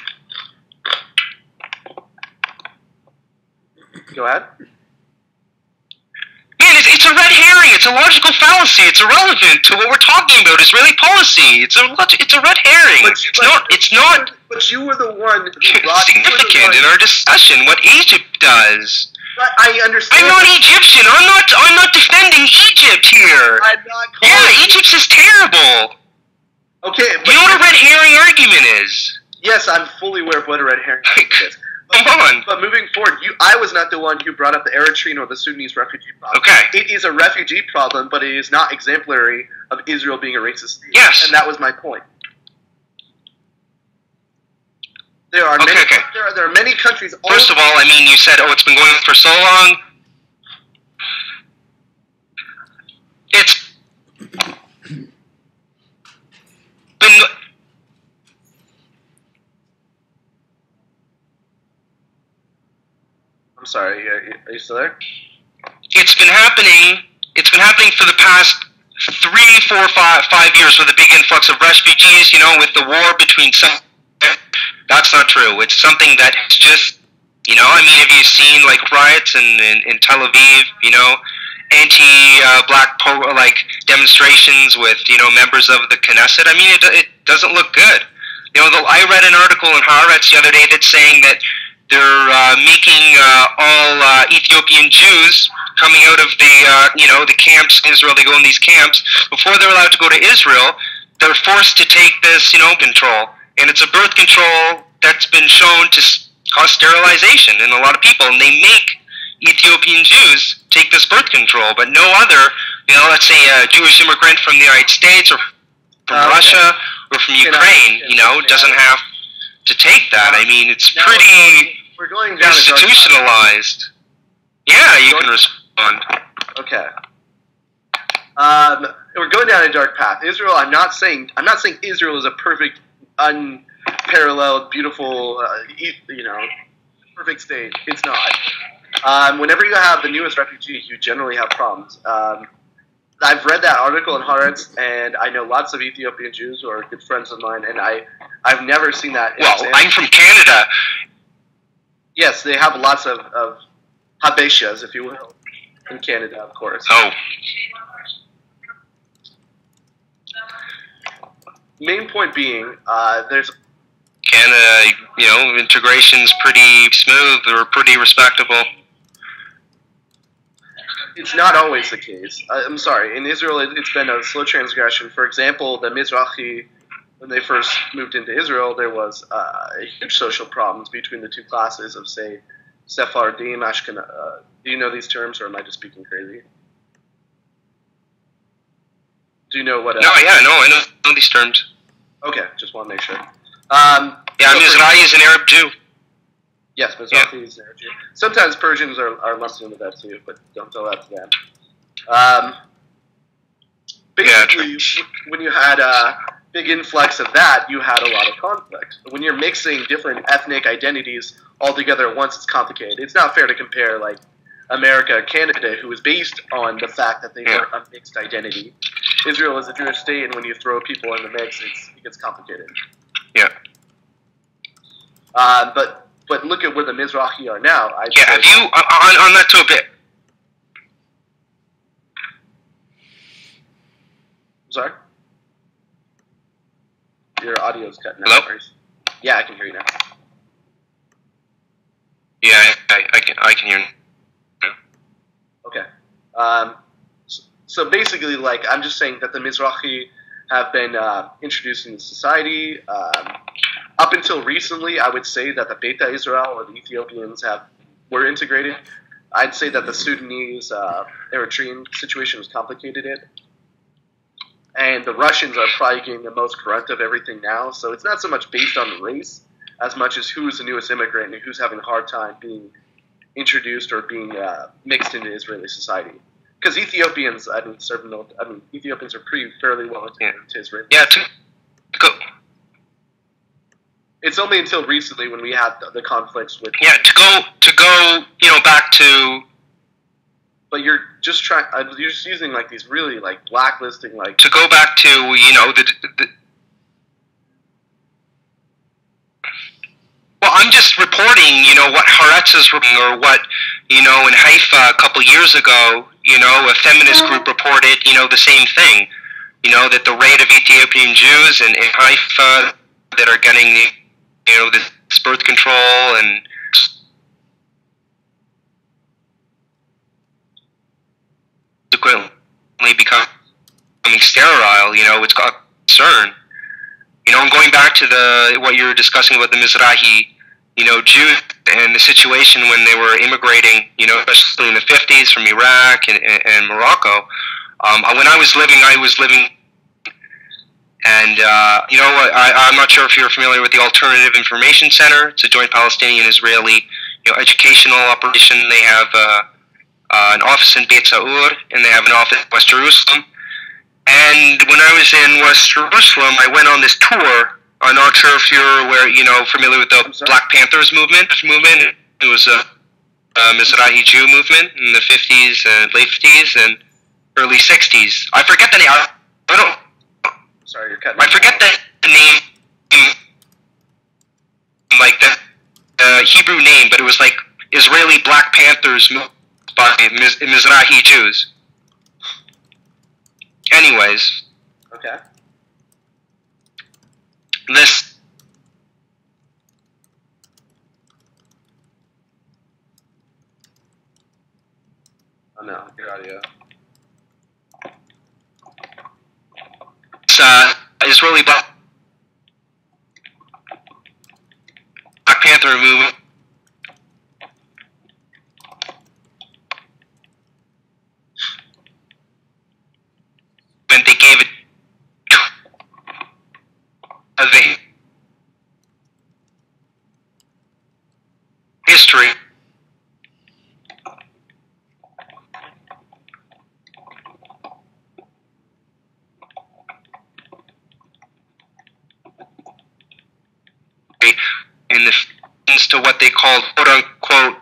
Go ahead. Man, it's a red herring. It's a logical fallacy. It's irrelevant to what we're talking about. Israeli policy. It's a red herring. It's not. But you were the one who significant in our discussion. What Egypt does. But I understand. I'm not Egyptian. I'm not defending Egypt here. I'm not. Egypt is terrible. Okay. But you know what a red herring argument is? Yes, I'm fully aware of what a red herring argument is. Come on. But moving forward, I was not the one who brought up the Eritrean or the Sudanese refugee problem. Okay. It is a refugee problem, but it is not exemplary of Israel being a racist state. Yes. And that was my point. There are many countries. First of all, you said, it's been going on for so long. It's been. sorry, are you still there? It's been happening. It's been happening for the past 3, 4, 5 years with a big influx of refugees. You know, with the war between some. That's not true. It's something that's just. You know, I mean, have you seen like riots in Tel Aviv? You know, anti-black like demonstrations with members of the Knesset. I mean, it doesn't look good. You know, I read an article in Haaretz the other day that's saying that they're making all Ethiopian Jews coming out of the camps in Israel. They go in these camps before they're allowed to go to Israel. They're forced to take this control, and it's a birth control that's been shown to cause sterilization in a lot of people, and they make Ethiopian Jews take this birth control, but no other, let's say a Jewish immigrant from the United States or from Russia or from Ukraine, doesn't have to take that. I mean, it's pretty we're going down institutionalized. Yeah, you can respond. Okay. We're going down a dark path. Israel, I'm not saying Israel is a perfect, unparalleled, beautiful, perfect state. It's not. Whenever you have the newest refugee, you generally have problems. I've read that article in Haaretz, and I know lots of Ethiopian Jews who are good friends of mine, and I've never seen that. Well, I'm from Canada. Yes, they have lots of Habeshas, if you will, in Canada, of course. Oh. Main point being, there's Canada, integration's pretty smooth or pretty respectable. It's not always the case. I'm sorry. In Israel, it's been a slow transgression. For example, the Mizrahi, when they first moved into Israel, there was huge social problems between the two classes of, say, Sephardim, Ashkenaz. Do you know these terms, or am I just speaking crazy? Do you know what? I know these terms. Okay, just want to make sure. Mizrahi is an Arab Jew. Yes, Mizrahi is an Arab Jew. Sometimes Persians are lumped into that too, but don't tell that to them. Basically, when you had a big influx of that, you had a lot of conflict. When you're mixing different ethnic identities all together at once, it's complicated. It's not fair to compare, like, America, Canada, who is based on the fact that they were a mixed identity. Israel is a Jewish state, and when you throw people in the mix, it gets complicated. Yeah. But look at where the Mizrahi are now. Have you on that topic? Sorry? Your audio's cutting out. Hello? Yeah, I can hear you now. Yeah, I can hear you. Okay. So basically, like, I'm just saying that the Mizrahi have been introduced into society. Up until recently, I would say that the Beta Israel or the Ethiopians were integrated. I'd say that the Sudanese, Eritrean situation has complicated it. And the Russians are probably getting the most grunt of everything now. So it's not so much based on race as much as who's the newest immigrant and who's having a hard time being introduced or being mixed into Israeli society. Because Ethiopians, Ethiopians are fairly well integrated to Israel. Yeah, go. It's only until recently when we had the conflicts with. Yeah, to go, back to. But you're just you're just using like these really like blacklisting like. To go back to the. Well, I'm just reporting, what Haaretz is reporting, or what, in Haifa a couple years ago, a feminist group reported, the same thing, that the rate of Ethiopian Jews in Haifa that are getting, this birth control and subsequently becoming sterile, it's got concern. And going back to what you were discussing about the Mizrahi, Jews and the situation when they were immigrating, especially in the 50s from Iraq and Morocco. When I was living, and I'm not sure if you're familiar with the Alternative Information Center. It's a joint Palestinian-Israeli, educational operation. They have an office in Beit Saur, and they have an office in West Jerusalem. And when I was in West Jerusalem, I went on this tour. I'm not sure if you're familiar with the Black Panthers movement. It was Mizrahi Jew movement in the 50s and late 50s and early 60s. I forget the name. I don't. Sorry, you're cutting. I forget the name, like the Hebrew name, but it was like Israeli Black Panthers by Mizrahi Jews. Anyways. Okay. This. Oh no, your audio. Israeli Black Panther movement. When they gave it the history. In the to what they called quote-unquote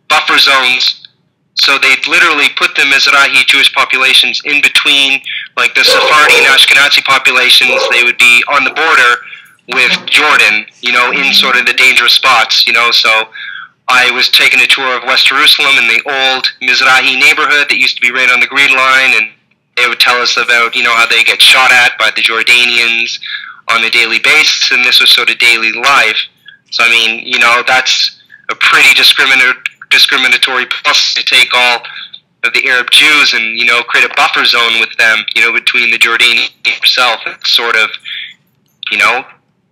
buffer zones. So they literally put the Mizrahi Jewish populations in between, like the Sephardi and Ashkenazi populations. They would be on the border with Jordan, you know, in sort of the dangerous spots, you know. So I was taking a tour of West Jerusalem in the old Mizrahi neighborhood that used to be right on the Green Line, and they would tell us about, you know, how they get shot at by the Jordanians on a daily basis, and this was sort of daily life. So, I mean, you know, that's a pretty discriminatory plus to take all of the Arab Jews and, you know, create a buffer zone with them, you know, between the Jordanian himself. It's sort of, you know,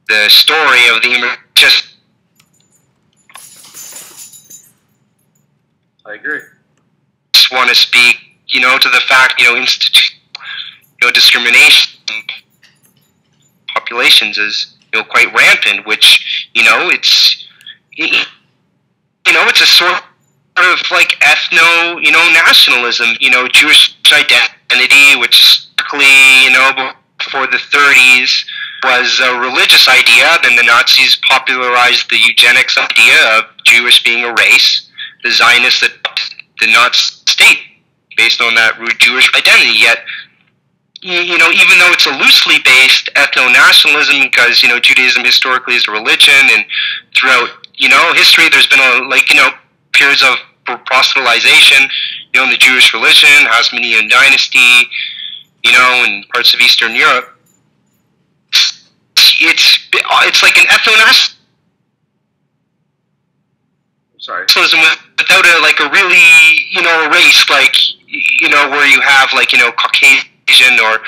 the story of the immigrant. Just I agree. Just want to speak, you know, to the fact, you know, discrimination populations is, you know, quite rampant, which, you know, it's, you know, it's a sort of like ethno, you know, nationalism, you know, Jewish identity, which strictly, you know, before the 30s was a religious idea. Then the Nazis popularized the eugenics idea of Jewish being a race. The Zionists that the Nazi state based on that Jewish identity. Yet, you know, even though it's a loosely based ethno-nationalism, because, you know, Judaism historically is a religion, and throughout, you know, history there's been you know, periods of proselytization, you know, in the Jewish religion, Hasmonean dynasty, you know, in parts of Eastern Europe. It's like an ethno-nationalism. Sorry. Without a really, you know, race, like, you know, where you have, like, you know, Caucasian or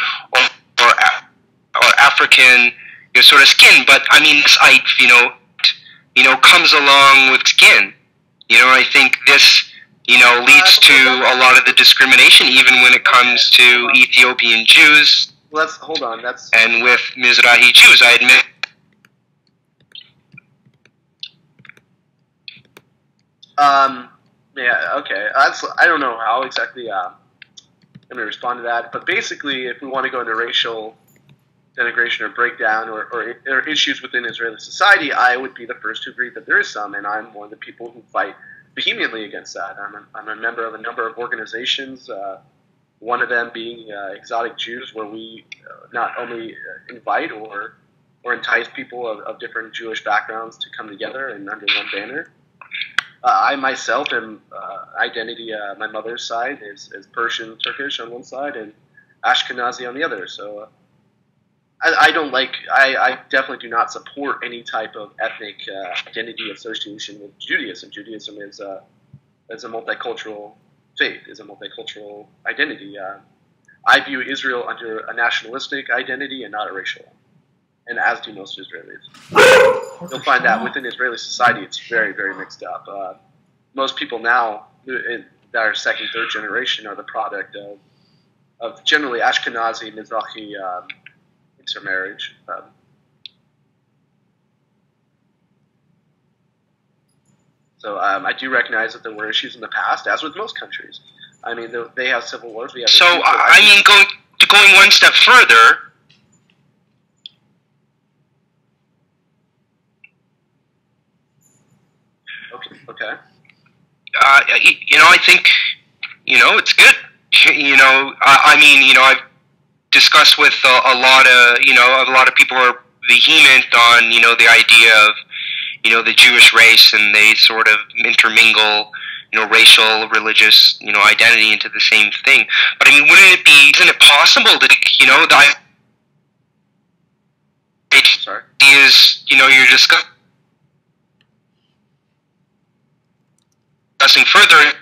African, you know, sort of skin. But I mean, this, you know, comes along with skin. You know, I think this, you know, leads to a lot of the discrimination, even when it comes to Ethiopian Jews. Hold on. And with Mizrahi Jews, I admit. Yeah, okay. I don't know how exactly I'm going to respond to that, but basically, if we want to go into racial denigration or breakdown or issues within Israeli society, I would be the first to agree that there is some, and I'm one of the people who fight vehemently against that. I'm a member of a number of organizations, one of them being Exotic Jews, where we not only invite or entice people of different Jewish backgrounds to come together and under one banner. I myself am identity. My mother's side is Persian, Turkish on one side, and Ashkenazi on the other. So I don't like. I definitely do not support any type of ethnic identity association with Judaism. Judaism is a multicultural faith, is a multicultural identity. I view Israel under a nationalistic identity and not a racial one, and as do most Israelis. You'll find that within Israeli society, it's very, very mixed up. Most people now that are second, third generation are the product of generally Ashkenazi, Mizrahi intermarriage. So I do recognize that there were issues in the past, as with most countries. I mean, they have civil wars. We have. So I mean, going one step further. Okay. I think, it's good. I mean, I've discussed with a lot of people who are vehement on, the idea of, the Jewish race, and they sort of intermingle, racial, religious, identity into the same thing. But I mean, isn't it possible that, the ideas, you're discussing further,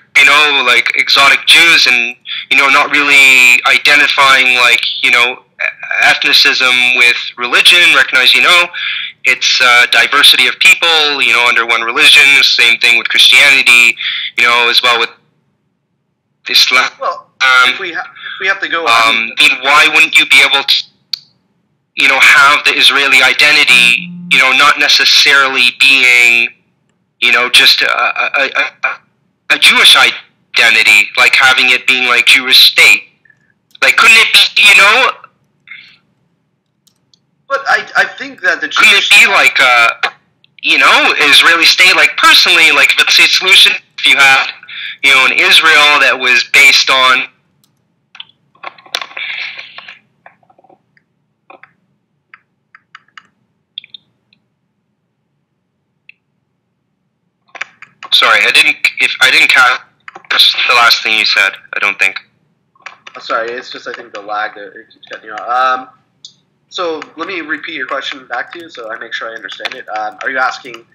like exotic Jews, and, not really identifying, like, ethnicism with religion, recognize, it's diversity of people, under one religion. Same thing with Christianity, as well with Islam. Well, if we have to go, why wouldn't you be able to, have the Israeli identity, not necessarily being, just a Jewish identity, like having it being like Jewish state? Like, couldn't it be, But I think that the couldn't it be like Israeli state? Like, personally, like, if it's a solution, if you had, an Israel that was based on Sorry, I didn't catch the last thing you said. I don't think. Sorry, it's just I think the lag that it keeps cutting you off. So let me repeat your question back to you, so I make sure I understand it. Are you asking,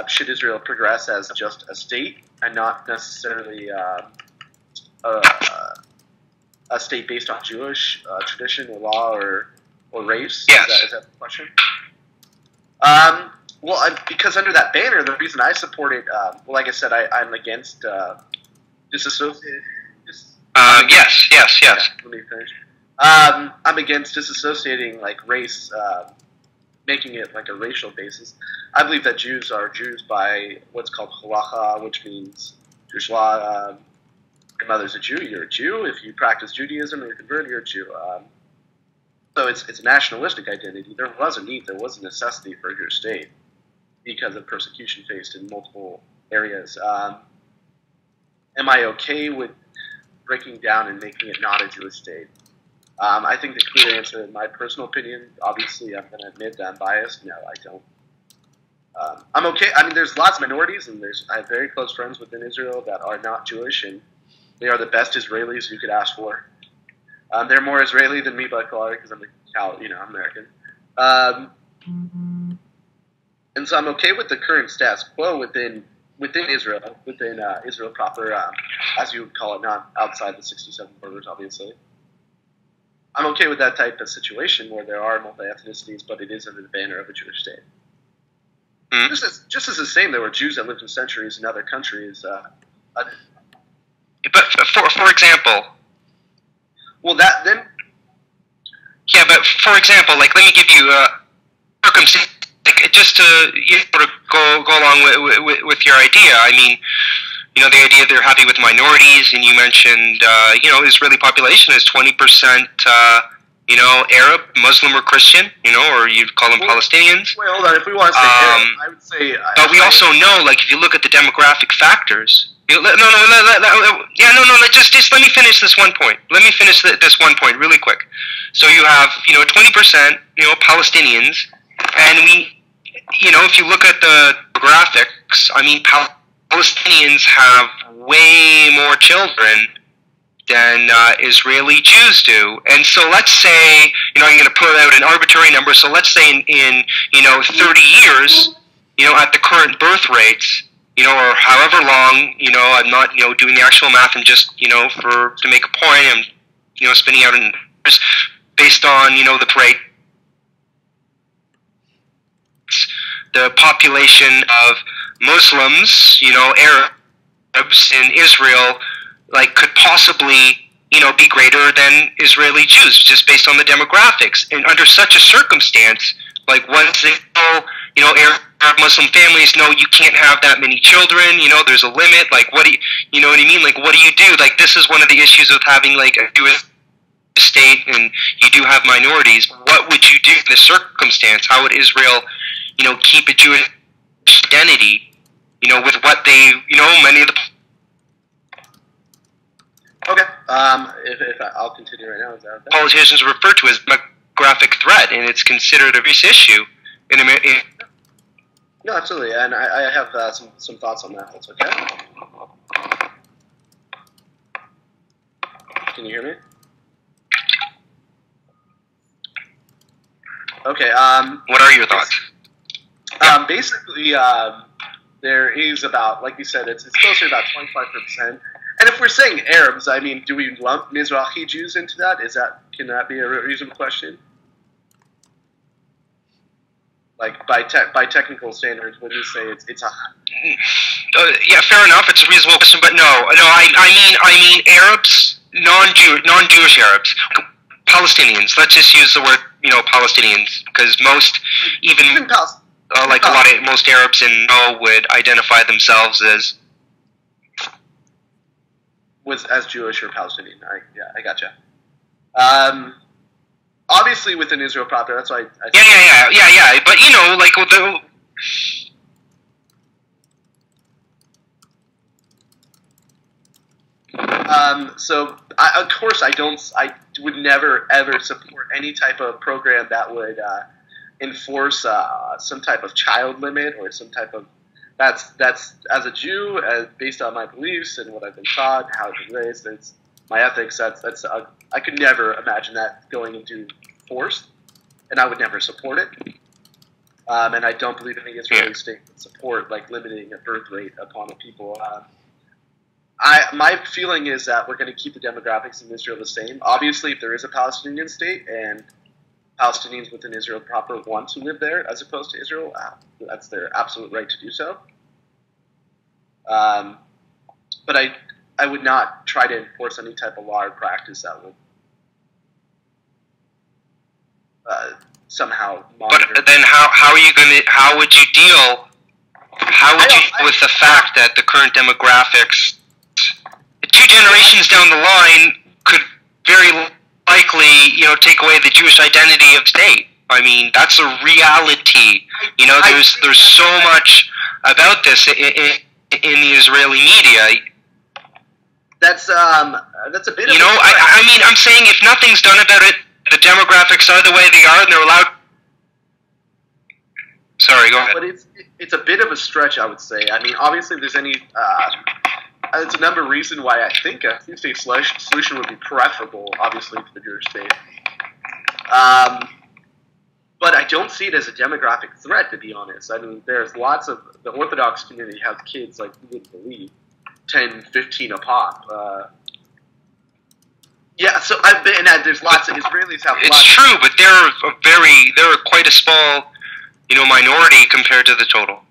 should Israel progress as just a state and not necessarily a state based on Jewish tradition or law or race? Yes. Is that the question? Well, because under that banner, the reason I support it, like I said, I'm against disassociated. Yes. Yeah, let me finish. I'm against disassociating like race, making it like a racial basis. I believe that Jews are Jews by what's called halacha, which means Jewish law. Your mother's a Jew, you're a Jew. If you practice Judaism or you're converted, you're a Jew. So it's a nationalistic identity. There was a need, there was a necessity for a Jewish state because of persecution faced in multiple areas. Am I okay with breaking down and making it not a Jewish state? I think the clear answer, in my personal opinion, obviously I'm going to admit that I'm biased. No, I don't. I'm okay. I mean, there's lots of minorities, and I have very close friends within Israel that are not Jewish, and they are the best Israelis you could ask for. They're more Israeli than me by far because I'm American. And so I'm okay with the current status quo within Israel, within Israel proper, as you would call it, not outside the 67 borders, obviously. I'm okay with that type of situation where there are multi-ethnicities, but it is under the banner of a Jewish state. Mm-hmm. Just as the same, there were Jews that lived in centuries in other countries. But for example, well, that then. Yeah, but for example, like, let me give you a circumstance, like, just to sort of go along with your idea. I mean, the idea they're happy with minorities, and you mentioned, Israeli population is 20%, Arab, Muslim, or Christian, or you'd call them Palestinians. Wait, hold on. If we want to say Arab, I would say. But we also know, like, if you look at the demographic factors. Just let me finish this one point. Let me finish this one point really quick. So you have, 20%, Palestinians, and if you look at the demographics, I mean, Palestinians have way more children than Israeli Jews do. And so let's say, I'm going to put out an arbitrary number. So let's say in 30 years, at the current birth rates, or however long, I'm not, doing the actual math, and just, to make a point, I'm, spinning out in based on, the rate, the population of Muslims, Arabs in Israel, like, could possibly, be greater than Israeli Jews, just based on the demographics. And under such a circumstance, like, once they go, Arab Muslim families know you can't have that many children, there's a limit, like, what do you know what I mean? Like, what do you do? Like, this is one of the issues of having, like, a Jewish state, and you do have minorities. What would you do in this circumstance? How would Israel, keep a Jewish identity, with what they, many of the Okay. If I'll continue right now. Is that okay? Politicians refer to as demographic threat, and it's considered a serious issue in America. No, absolutely, and I have some thoughts on that. That's okay. Can you hear me? Okay. What are your thoughts? Basically, there is about, like you said, it's closer to about 25%. And if we're saying Arabs, I mean, do we lump Mizrahi Jews into that? Can that be a reasonable question? Like by technical standards, would you say it's a? Yeah, fair enough. It's a reasonable question, but no. I mean Arabs, non-Jewish Arabs, Palestinians. Let's just use the word, Palestinians, because most, most Arabs in would identify themselves as Jewish or Palestinian. I gotcha. Obviously within Israel proper. That's why. Yeah. But like with the. So of course I would never ever support any type of program that would enforce some type of child limit or some type of that's as a Jew, based on my beliefs and what I've been taught, how I've been raised, it's my ethics. I could never imagine that going into force, and I would never support it. And I don't believe any Israeli state would support limiting a birth rate upon a people. My feeling is that we're going to keep the demographics in Israel the same. Obviously, if there is a Palestinian state and Palestinians within Israel proper want to live there as opposed to Israel, that's their absolute right to do so. But I would not try to enforce any type of law or practice that would somehow monitor. But then how would you deal with the fact that the current demographics, 2 generations down the line, could very likely, take away the Jewish identity of the state? I mean, that's a reality. There's so much about this in the Israeli media. That's a bit. I'm saying if nothing's done about it, the demographics are the way they are, and they're allowed. Sorry, go ahead. But it's a bit of a stretch, I would say. I mean, obviously, if there's any. It's a number of reasons why I think a two-state solution would be preferable, obviously, to the Jewish state. But I don't see it as a demographic threat, to be honest. I mean, there's lots of the Orthodox community has kids like you wouldn't believe, 10, 15 a pop. Yeah, so there's lots of Israelis have. It's true, but they're quite a small, minority compared to the total.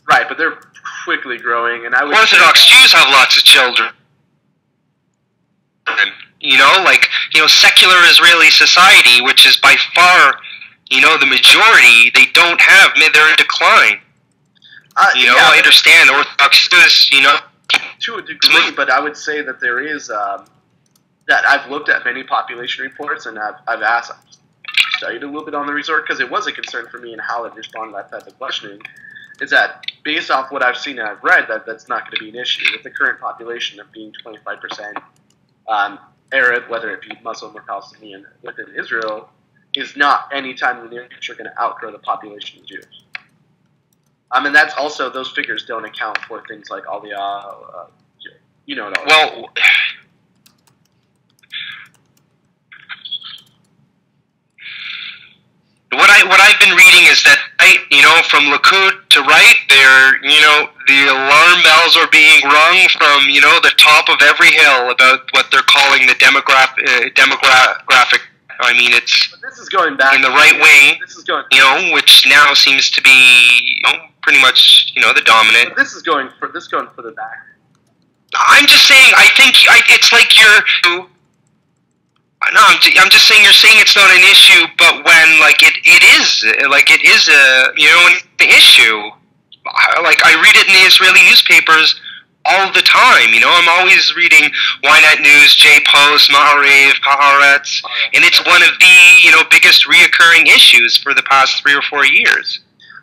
Right, but they're quickly growing, and I would. Orthodox Jews have lots of children. Secular Israeli society, which is by far, the majority, they don't have. They're in decline. I understand Orthodox Jews, to a degree, but I would say that there is that I've looked at many population reports, and I've studied a little bit on the resort because it was a concern for me and how I'd respond to that type of questioning. Is that based off what I've seen and I've read, that's not going to be an issue with the current population of being 25% Arab, whether it be Muslim or Palestinian within Israel, is not any time in the near future going to outgrow the population of Jews. And that's also, those figures don't account for things like Aliyah, Well, what I've been reading is that, from Likud to right, the alarm bells are being rung from, the top of every hill about what they're calling the demographic. I mean, it's this is going back in the right way, this is going, which now seems to be, pretty much, the dominant. But this is going further back. I'm just saying, I think it's like you're. No, I'm just saying you're saying it's not an issue, but when it is an issue. I read it in the Israeli newspapers all the time. I'm always reading Ynet News, J-Post, Ma'ariv, Haaretz, and it's one of the biggest reoccurring issues for the past 3 or 4 years.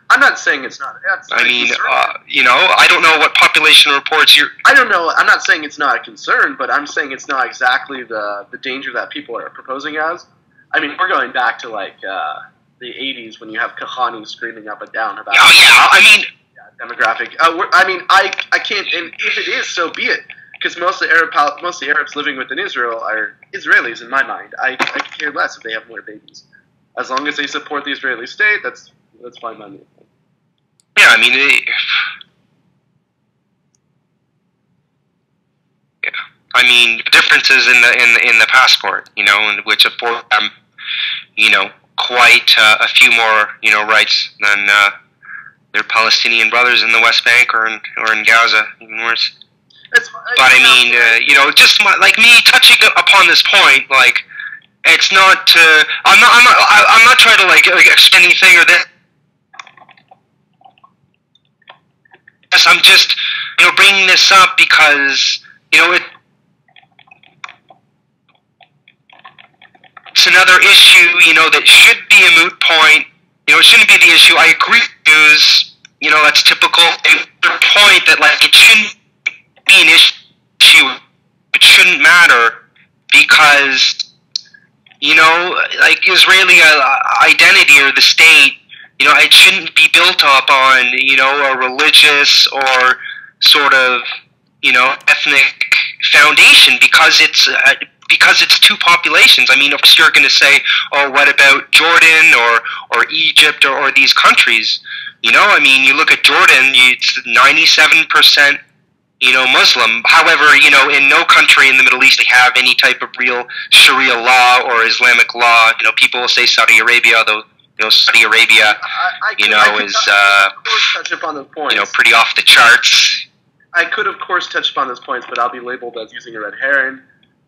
I'm not saying it's not. I mean, I don't know what population reports you're... I don't know. I'm not saying it's not a concern, but I'm saying it's not exactly the danger that people are proposing as. I mean, we're going back to, like, the 80s when you have Kahani screaming up and down about... Oh, yeah, I mean... demographic. I can't... And if it is, so be it. Because most of the Arabs living within Israel are Israelis, in my mind. I could care less if they have more babies. As long as they support the Israeli state, that's fine by me. Yeah, I mean, differences in the passport, in which afford them, quite a few more, rights than their Palestinian brothers in the West Bank or in Gaza, even worse. But I mean, just like me touching upon this point, like, it's not. I'm not trying to like explain anything or that. I'm just, bringing this up because, it's another issue, that should be a moot point. It shouldn't be the issue. I agree with news, that's typical. The point that, like, it shouldn't be an issue. It shouldn't matter because, like, Israeli identity or the state, it shouldn't be built up on, a religious or sort of, ethnic foundation because it's two populations. I mean, of course you're going to say, oh, what about Jordan or Egypt or these countries? I mean, you look at Jordan, it's 97%, Muslim. However, in no country in the Middle East they have any type of real Sharia law or Islamic law. People will say Saudi Arabia, though. Saudi Arabia, is touch upon those points. Pretty off the charts. I could, of course, touch upon those points, but I'll be labeled as using a red herring.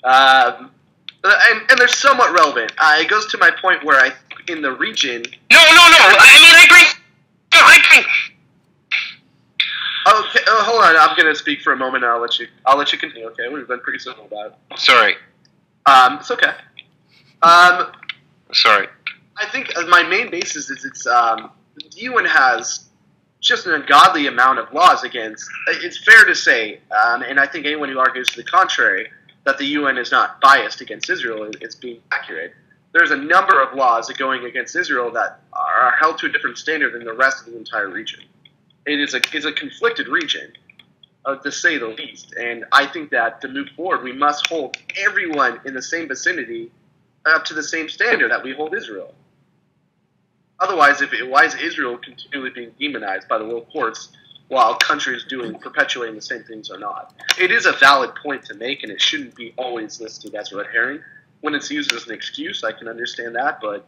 And they're somewhat relevant. It goes to my point where in the region. No. I mean, I agree. No, I agree. Okay, hold on. I'm gonna speak for a moment. And I'll let you continue. Okay, we've been pretty civil about it. Sorry. It's okay. Sorry. I think my main basis is the UN has just an ungodly amount of laws against. It's fair to say, and I think anyone who argues to the contrary, that the UN is not biased against Israel is being accurate. There's a number of laws going against Israel that are held to a different standard than the rest of the entire region. It is a conflicted region, to say the least. And I think that to move forward, we must hold everyone in the same vicinity up to the same standard that we hold Israel. Otherwise, why is Israel continually being demonized by the world courts while countries perpetuating the same things or not? It is a valid point to make, and it shouldn't be always listed as a red herring. When it's used as an excuse, I can understand that, but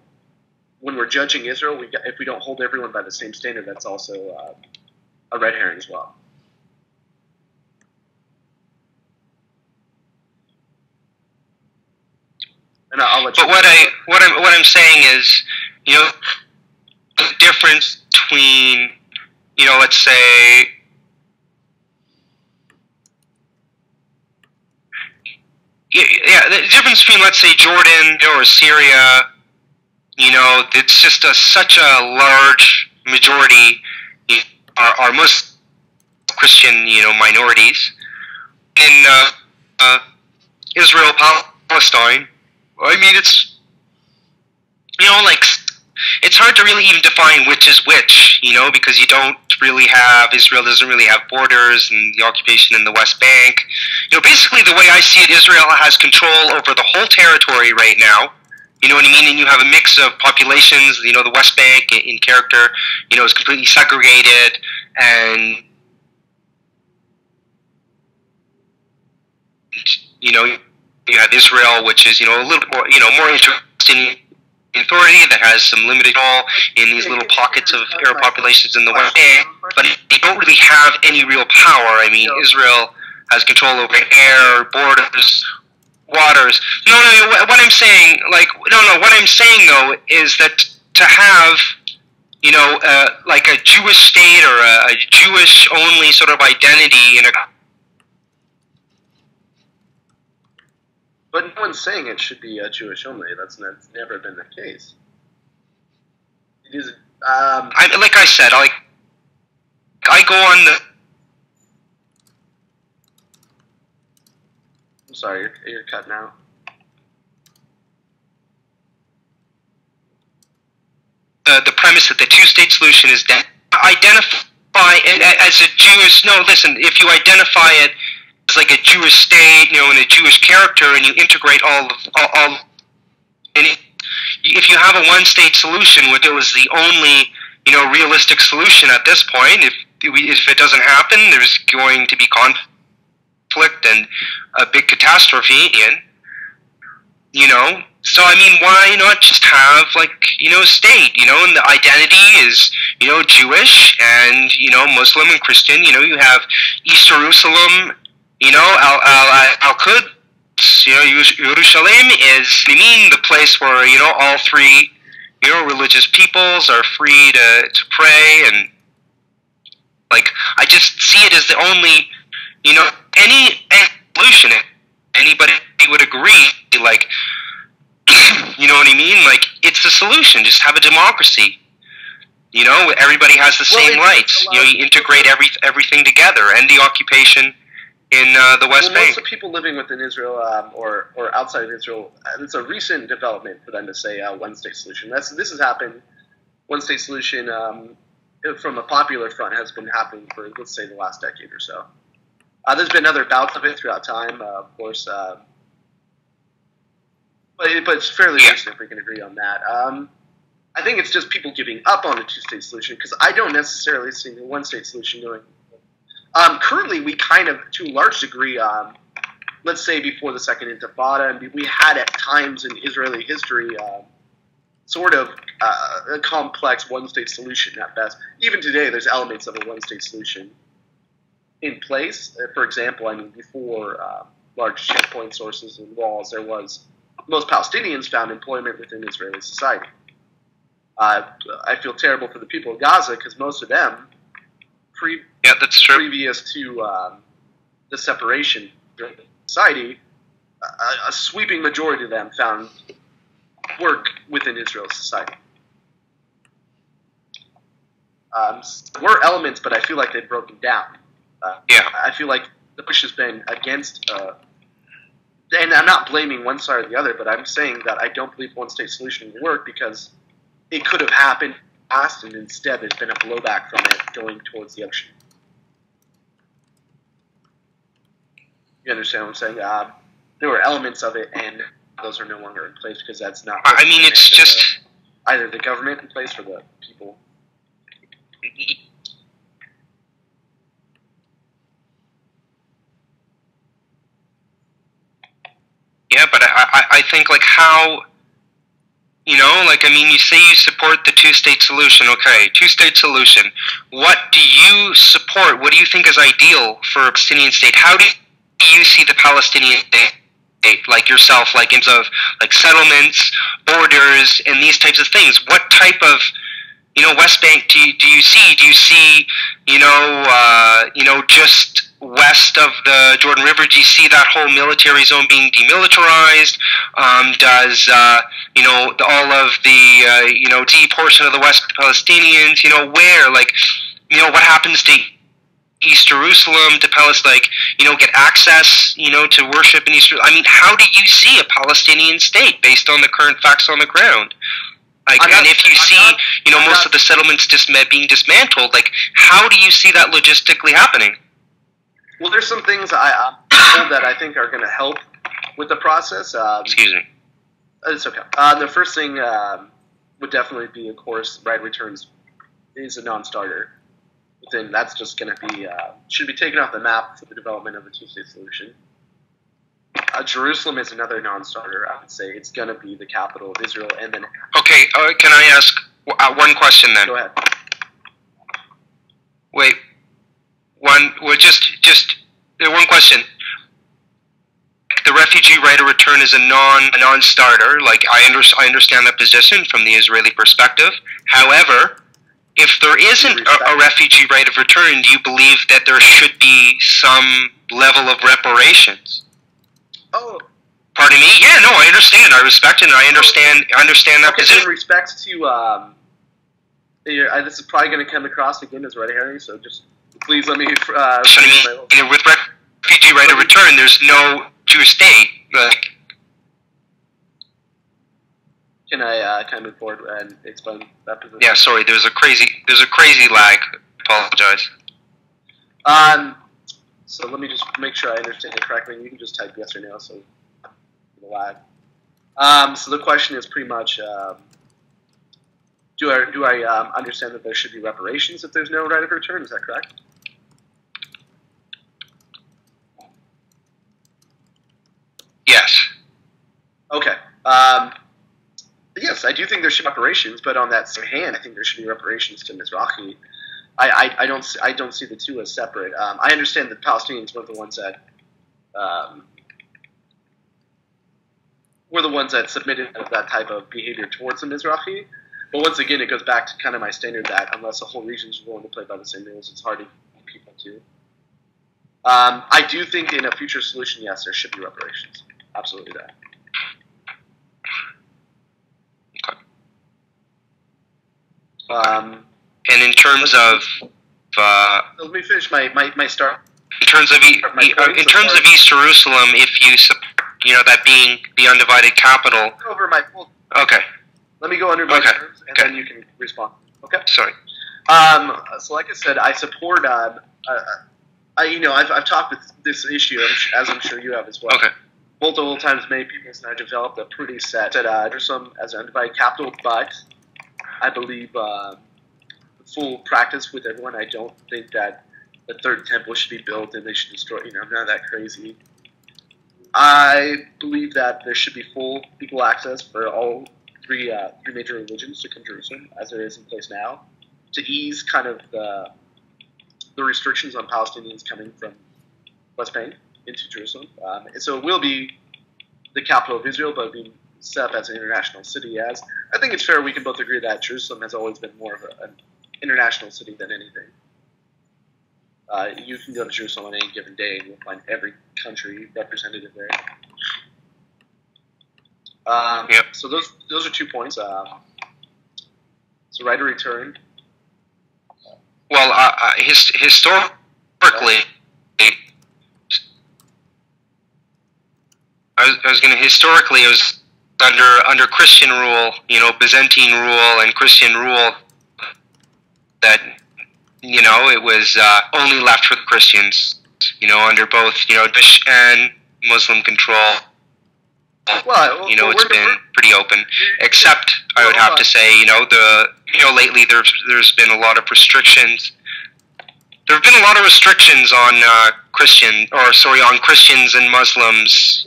when we're judging Israel, if we don't hold everyone by the same standard, that's also a red herring as well. And I'll let you. But what I'm saying is, the difference between, let's say, the difference between, let's say, Jordan or Syria, it's just such a large majority are Muslim Christian, minorities. In Israel, Palestine, I mean, it's, like, it's hard to really even define which is which, because Israel doesn't really have borders and the occupation in the West Bank. Basically the way I see it, Israel has control over the whole territory right now. You know what I mean? And you have a mix of populations. The West Bank in character, is completely segregated, and you have Israel, which is a little more more interesting authority that has some limited role in these little pockets of Arab populations in the West Bank, but they don't really have any real power. I mean, Israel has control over air, borders, waters. No, what I'm saying, what I'm saying though is that to have, like a Jewish state or a Jewish only sort of identity in a. But no one's saying it should be Jewish only. That's never been the case. It is Like I said, I go on the. I'm sorry, you're cutting out. The premise that the two-state solution is that identify it as a Jewish. No, listen. If you identify it as like a Jewish state, and a Jewish character, and you integrate all, and if you have a one-state solution, where it was the only realistic solution at this point, if it doesn't happen, there's going to be conflict and a big catastrophe. So I mean, why not just have a state? And the identity is Jewish and Muslim and Christian. You have East Jerusalem. Al-Quds. Yerushalayim is the place where all three religious peoples are free to pray, and I just see it as the only any solution. Anybody would agree, you know what I mean? It's the solution. Just have a democracy. Everybody has the same rights. You integrate everything together, end the occupation in the West Bank. Most of the people living within Israel or outside of Israel, it's a recent development for them to say one-state solution. This has happened. One-state solution from a popular front has been happening for, let's say, the last decade or so. There's been other bouts of it throughout time, of course. But it's fairly recent, if we can agree on that. I think it's just people giving up on a two-state solution, because I don't necessarily see the one-state solution going. Currently, we kind of, to a large degree, let's say before the Second Intifada, and we had at times in Israeli history sort of a complex one-state solution at best. Even today, there's elements of a one-state solution in place. For example, I mean, before large checkpoint sources and walls, there was most Palestinians found employment within Israeli society. I feel terrible for the people of Gaza because most of them, that's true. Previous to the separation of society, a sweeping majority of them found work within Israel's society. There were elements, but I feel like they've broken down. I feel like the push has been against. And I'm not blaming one side or the other, but I'm saying that I don't believe one-state solution will work because it could have happened fast, and instead there's been a blowback from it going towards the ocean. You understand what I'm saying? There were elements of it, and those are no longer in place because that's not. I mean, it's just either the government in place or the people. Yeah, but I think how, I mean, you say you support the two-state solution. Okay, two-state solution. What do you support? What do you think is ideal for a Palestinian state? How do you see the Palestinian state, like yourself, in terms of settlements, borders, and these types of things? What type of West Bank do you see? Do you see just west of the Jordan River? Do you see that whole military zone being demilitarized? Does all of the D portion of the West Palestinians? Where what happens to East Jerusalem, to Palestine? Get access to worship in East Jerusalem? I mean, how do you see a Palestinian state based on the current facts on the ground? And if you see, most of the settlements being dismantled, how do you see that logistically happening? Well, there's some things I'm told that I think are going to help with the process. Excuse me. It's okay. The first thing would definitely be, of course, right returns is a non-starter. Then that's just going to be should be taken off the map for the development of a two-state solution. Jerusalem is another non-starter. I would say it's going to be the capital of Israel, and then. Okay, can I ask one question then? Go ahead. Wait, one question. The refugee right of return is a non-starter. I understand that position from the Israeli perspective. However, if there isn't a refugee right of return, do you believe that there should be some level of reparations? Oh. Pardon me? Yeah, no, I understand. I respect it, and I understand that position. In respect to This is probably going to come across again as red herring, so just please let me. With refugee right of return, there's no Jewish state. Can I move forward and explain that position? Yeah, sorry. There's a crazy lag. Apologize. So let me just make sure I understand it correctly. You can just type yes or no, so the lag. So the question is pretty much. Do I understand that there should be reparations if there's no right of return? Is that correct? Yes. Okay. Yes, I do think there should be reparations, but on that same hand, I think there should be reparations to Mizrahi. I don't see the two as separate. I understand that Palestinians were the ones that submitted that type of behavior towards the Mizrahi. But once again, it goes back to kind of my standard that unless the whole region is willing to play by the same rules, it's hard to get people to. I do think in a future solution, yes, there should be reparations. Absolutely that. Okay. And in terms of, let me finish my start. In terms of East Jerusalem, if you that being the undivided capital. Over my full. Okay. Let me go under my terms, and then you can respond. Okay. Sorry. So, like I said, I support. I've talked with this issue, as I'm sure you have as well. Okay. Multiple times, many people and I developed a pretty set Jerusalem as an undivided capital, but I believe full practice with everyone. I don't think that the third temple should be built and they should destroy. I'm not that crazy. I believe that there should be full equal access for all three major religions to come to Jerusalem, as there is in place now, to ease kind of the restrictions on Palestinians coming from West Bank into Jerusalem. And so it will be the capital of Israel, but being set up as an international city. As I think it's fair, we can both agree that Jerusalem has always been more of an international city than anything. You can go to Jerusalem on any given day, and you'll find every country represented there. Yep. So those are 2 points. So right of return. Well, historically, historically it was under Christian rule, Byzantine rule and Christian rule, that it was only left for the Christians, under both Jewish and Muslim control. Well, it's been pretty open. Except, I would have to say, lately there's been a lot of restrictions. There have been a lot of restrictions on Christians and Muslims,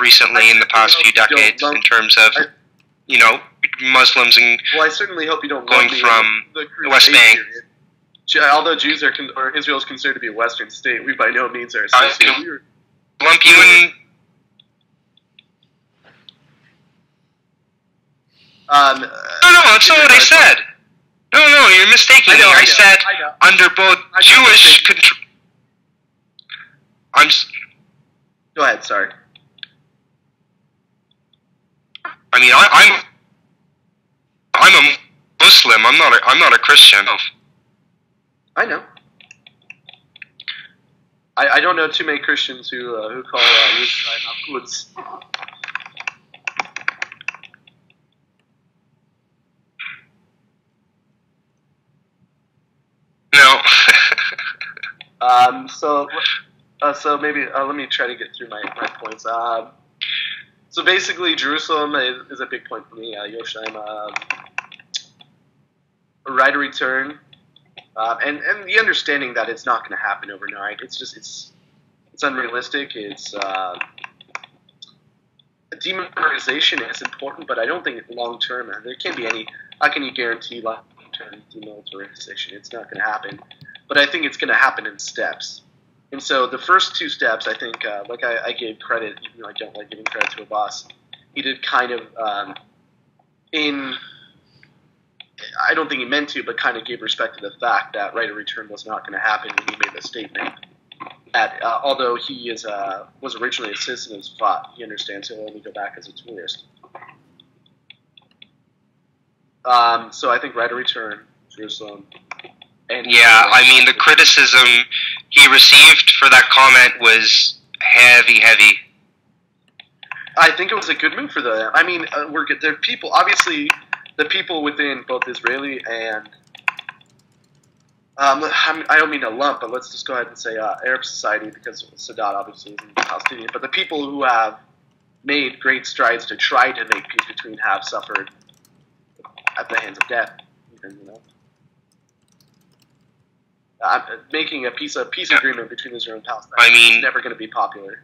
recently in the past few decades, in terms of, Muslims and I certainly hope you don't going from the West Bank. Period. Although Jews or Israel is considered to be a Western state, we by no means are associated. Lump you in. No, that's not what I said. No, you're mistaking me. I said under both Jewish control. Go ahead. Sorry. I mean, I'm a Muslim. I'm not a Christian. I know. I don't know too many Christians who call Yerushalayim Quds. No. So maybe let me try to get through my points. So basically, Jerusalem is a big point for me. Yerushalayim, a right of return, and the understanding that it's not going to happen overnight. It's unrealistic. It's demilitarization is important, but I don't think long term. There can't be any. How can you guarantee long term demilitarization? It's not going to happen. But I think it's going to happen in steps. And so the first 2 steps, I think, I gave credit, even though I don't like giving credit to a boss, he did kind of, I don't think he meant to, but kind of gave respect to the fact that right of return was not going to happen when he made the statement that although he was originally a citizen of Safat, he understands he'll only go back as a tourist. So I think right of return Jerusalem. And yeah, I mean, the criticism he received for that comment was heavy. I think it was a good move for them. I mean, there are people, obviously, the people within both Israeli and I don't mean to lump, but let's just go ahead and say Arab society, because Sadat obviously isn't Palestinian. But the people who have made great strides to try to make peace between have suffered at the hands of death. Even, making a peace agreement between Israel and Palestine is never going to be popular.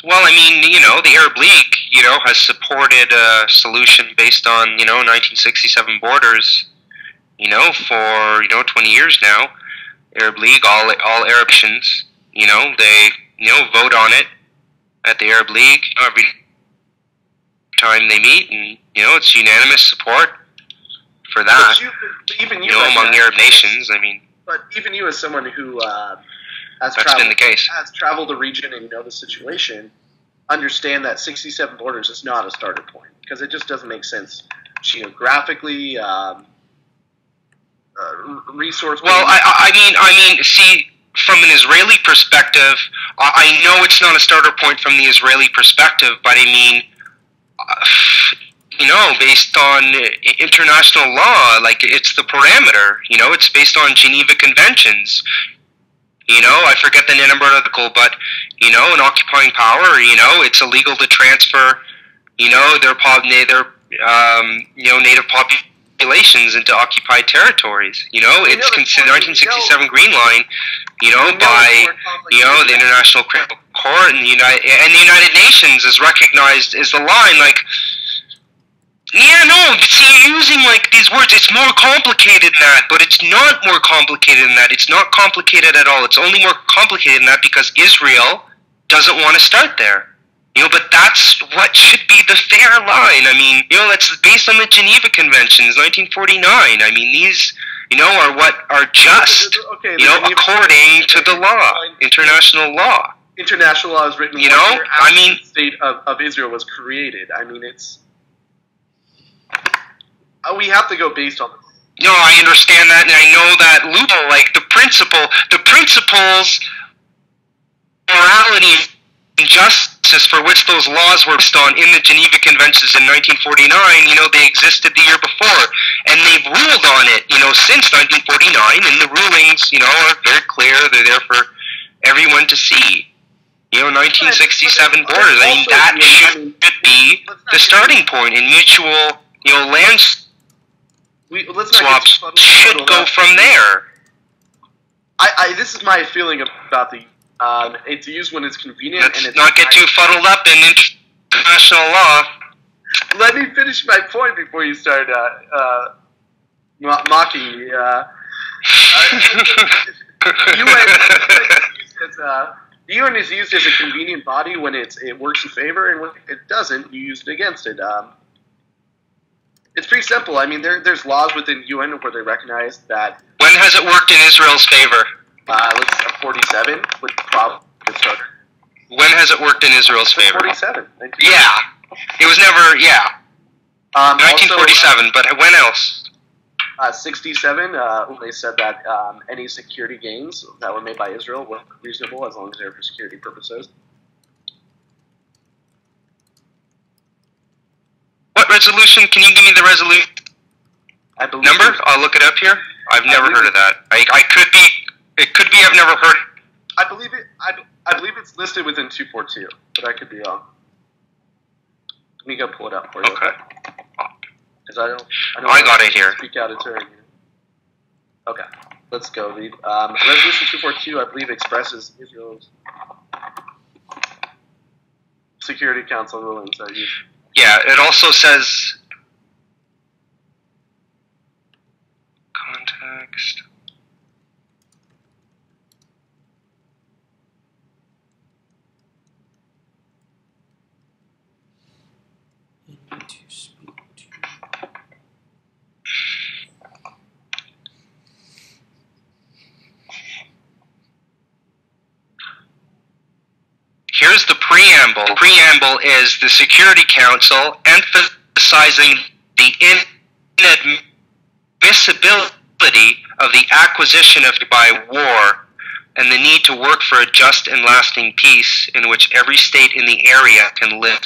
Well, I mean, the Arab League, has supported a solution based on, 1967 borders, for, 20 years now. Arab League, all Arab nations, they, vote on it at the Arab League every time they meet, and, it's unanimous support for that, even you among the Arab nations, I mean. But even you, as someone who has traveled the region and you know the situation, understand that 67 borders is not a starter point, because it just doesn't make sense geographically, resource. Well, I mean, see, from an Israeli perspective, I know it's not a starter point from the Israeli perspective, but I mean, based on international law, like, it's the parameter. It's based on Geneva Conventions. I forget the number article, but, an occupying power, it's illegal to transfer, their native populations into occupied territories. It's considered 1967 Green Line, by, the International Criminal Court, and the United Nations is recognized as the line, like, yeah, no, see, you're using, like, these words, it's more complicated than that, but it's not more complicated than that. It's not complicated at all. It's only more complicated than that because Israel doesn't want to start there. But that's what should be the fair line. I mean, that's based on the Geneva Conventions, 1949. I mean, these, are what are just, according to the law, international law. International law is written, I mean, the state of Israel was created. I mean, it's... we have to go based on this. No, I understand that, and I know that loophole, like the principles, morality, and justice for which those laws were based on in the Geneva Conventions in 1949, they existed the year before, and they've ruled on it, since 1949, and the rulings, are very clear. They're there for everyone to see. 1967 borders. I mean, that should be the starting point, and mutual, land swaps should go from there. This is my feeling about the. It's used when it's convenient. Let's not get too fuddled up in international law. Let me finish my point before you start mocking me. The UN is used as a convenient body when it works in favor, and when it doesn't, you use it against it. It's pretty simple. I mean, there's laws within UN where they recognize that. When has it worked in Israel's favor? Let's 47 with probably get started. When has it worked in Israel's favor? 47. Yeah, it was never. Yeah, 1947. But when else? 67. When they said that any security gains that were made by Israel were reasonable as long as they were for security purposes. What resolution? Can you give me the resolution number? I'll look it up here. I've never heard of that. I could be. It could be. I've never heard. I believe it. I believe it's listed within 242, but I could be wrong. Let me go pull it up for you. Okay. Because I don't got it here. Speak out of turn. Okay. Let's go. Read. Resolution 242, I believe, expresses Israel's Security Council rulings that use. Yeah, it also says context. Here's the preamble preamble. Preamble is the Security Council emphasizing the inadmissibility of the acquisition of by war and the need to work for a just and lasting peace in which every state in the area can live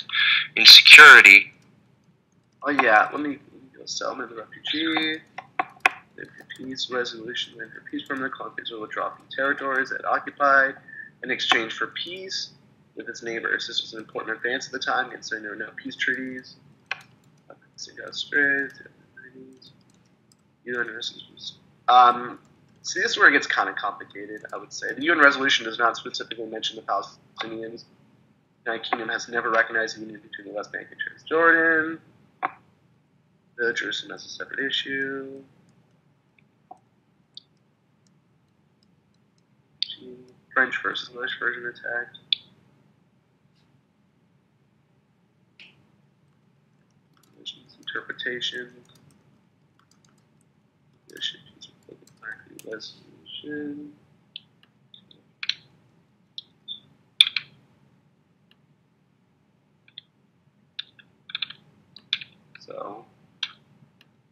in security. Oh yeah, let me go settlement of the refugee. For peace resolution, and for peace from the conflicts will withdraw from territories that occupied in exchange for peace with its neighbors. This was an important advance at the time, considering there were no peace treaties. UN resolutions. See, this is where it gets kind of complicated, I would say. The UN resolution does not specifically mention the Palestinians. The United Kingdom has never recognized the union between the West Bank and Transjordan. The Jerusalem as a separate issue. French versus English version attacked. Interpretation. Resolution. So,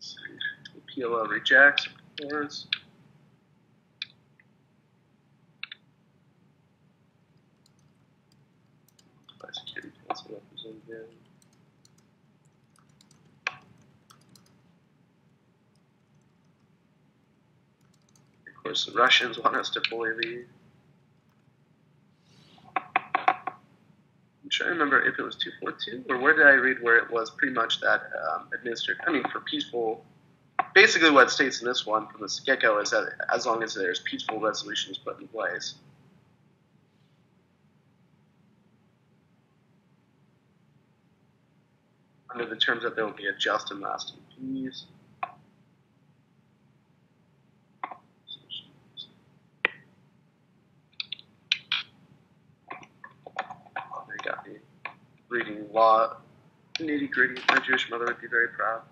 the PLO rejects, of course. By Security Council representative. Of course, the Russians want us to fully leave. I'm trying to remember if it was 242 or where did I read where it was pretty much that administered. I mean, for peaceful. Basically, what it states in this one from the get-go is that as long as there's peaceful resolutions put in place. Under the terms that there will be a just and lasting peace. They got me reading law, nitty-gritty. My Jewish mother would be very proud.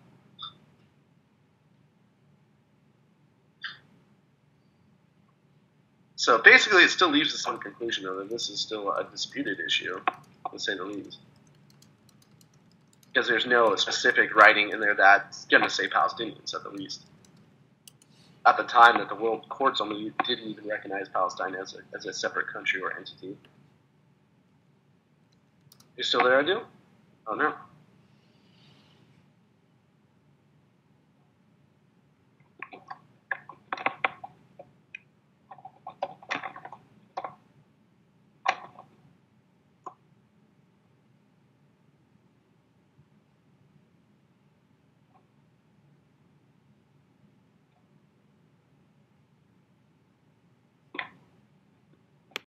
So basically, it still leaves us on conclusion, though, that this is still a disputed issue, to say the least. Because there's no specific writing in there that's going to say Palestinians, at the least. At the time that the world courts only didn't even recognize Palestine as a separate country or entity. You still there, Adil? Oh, no.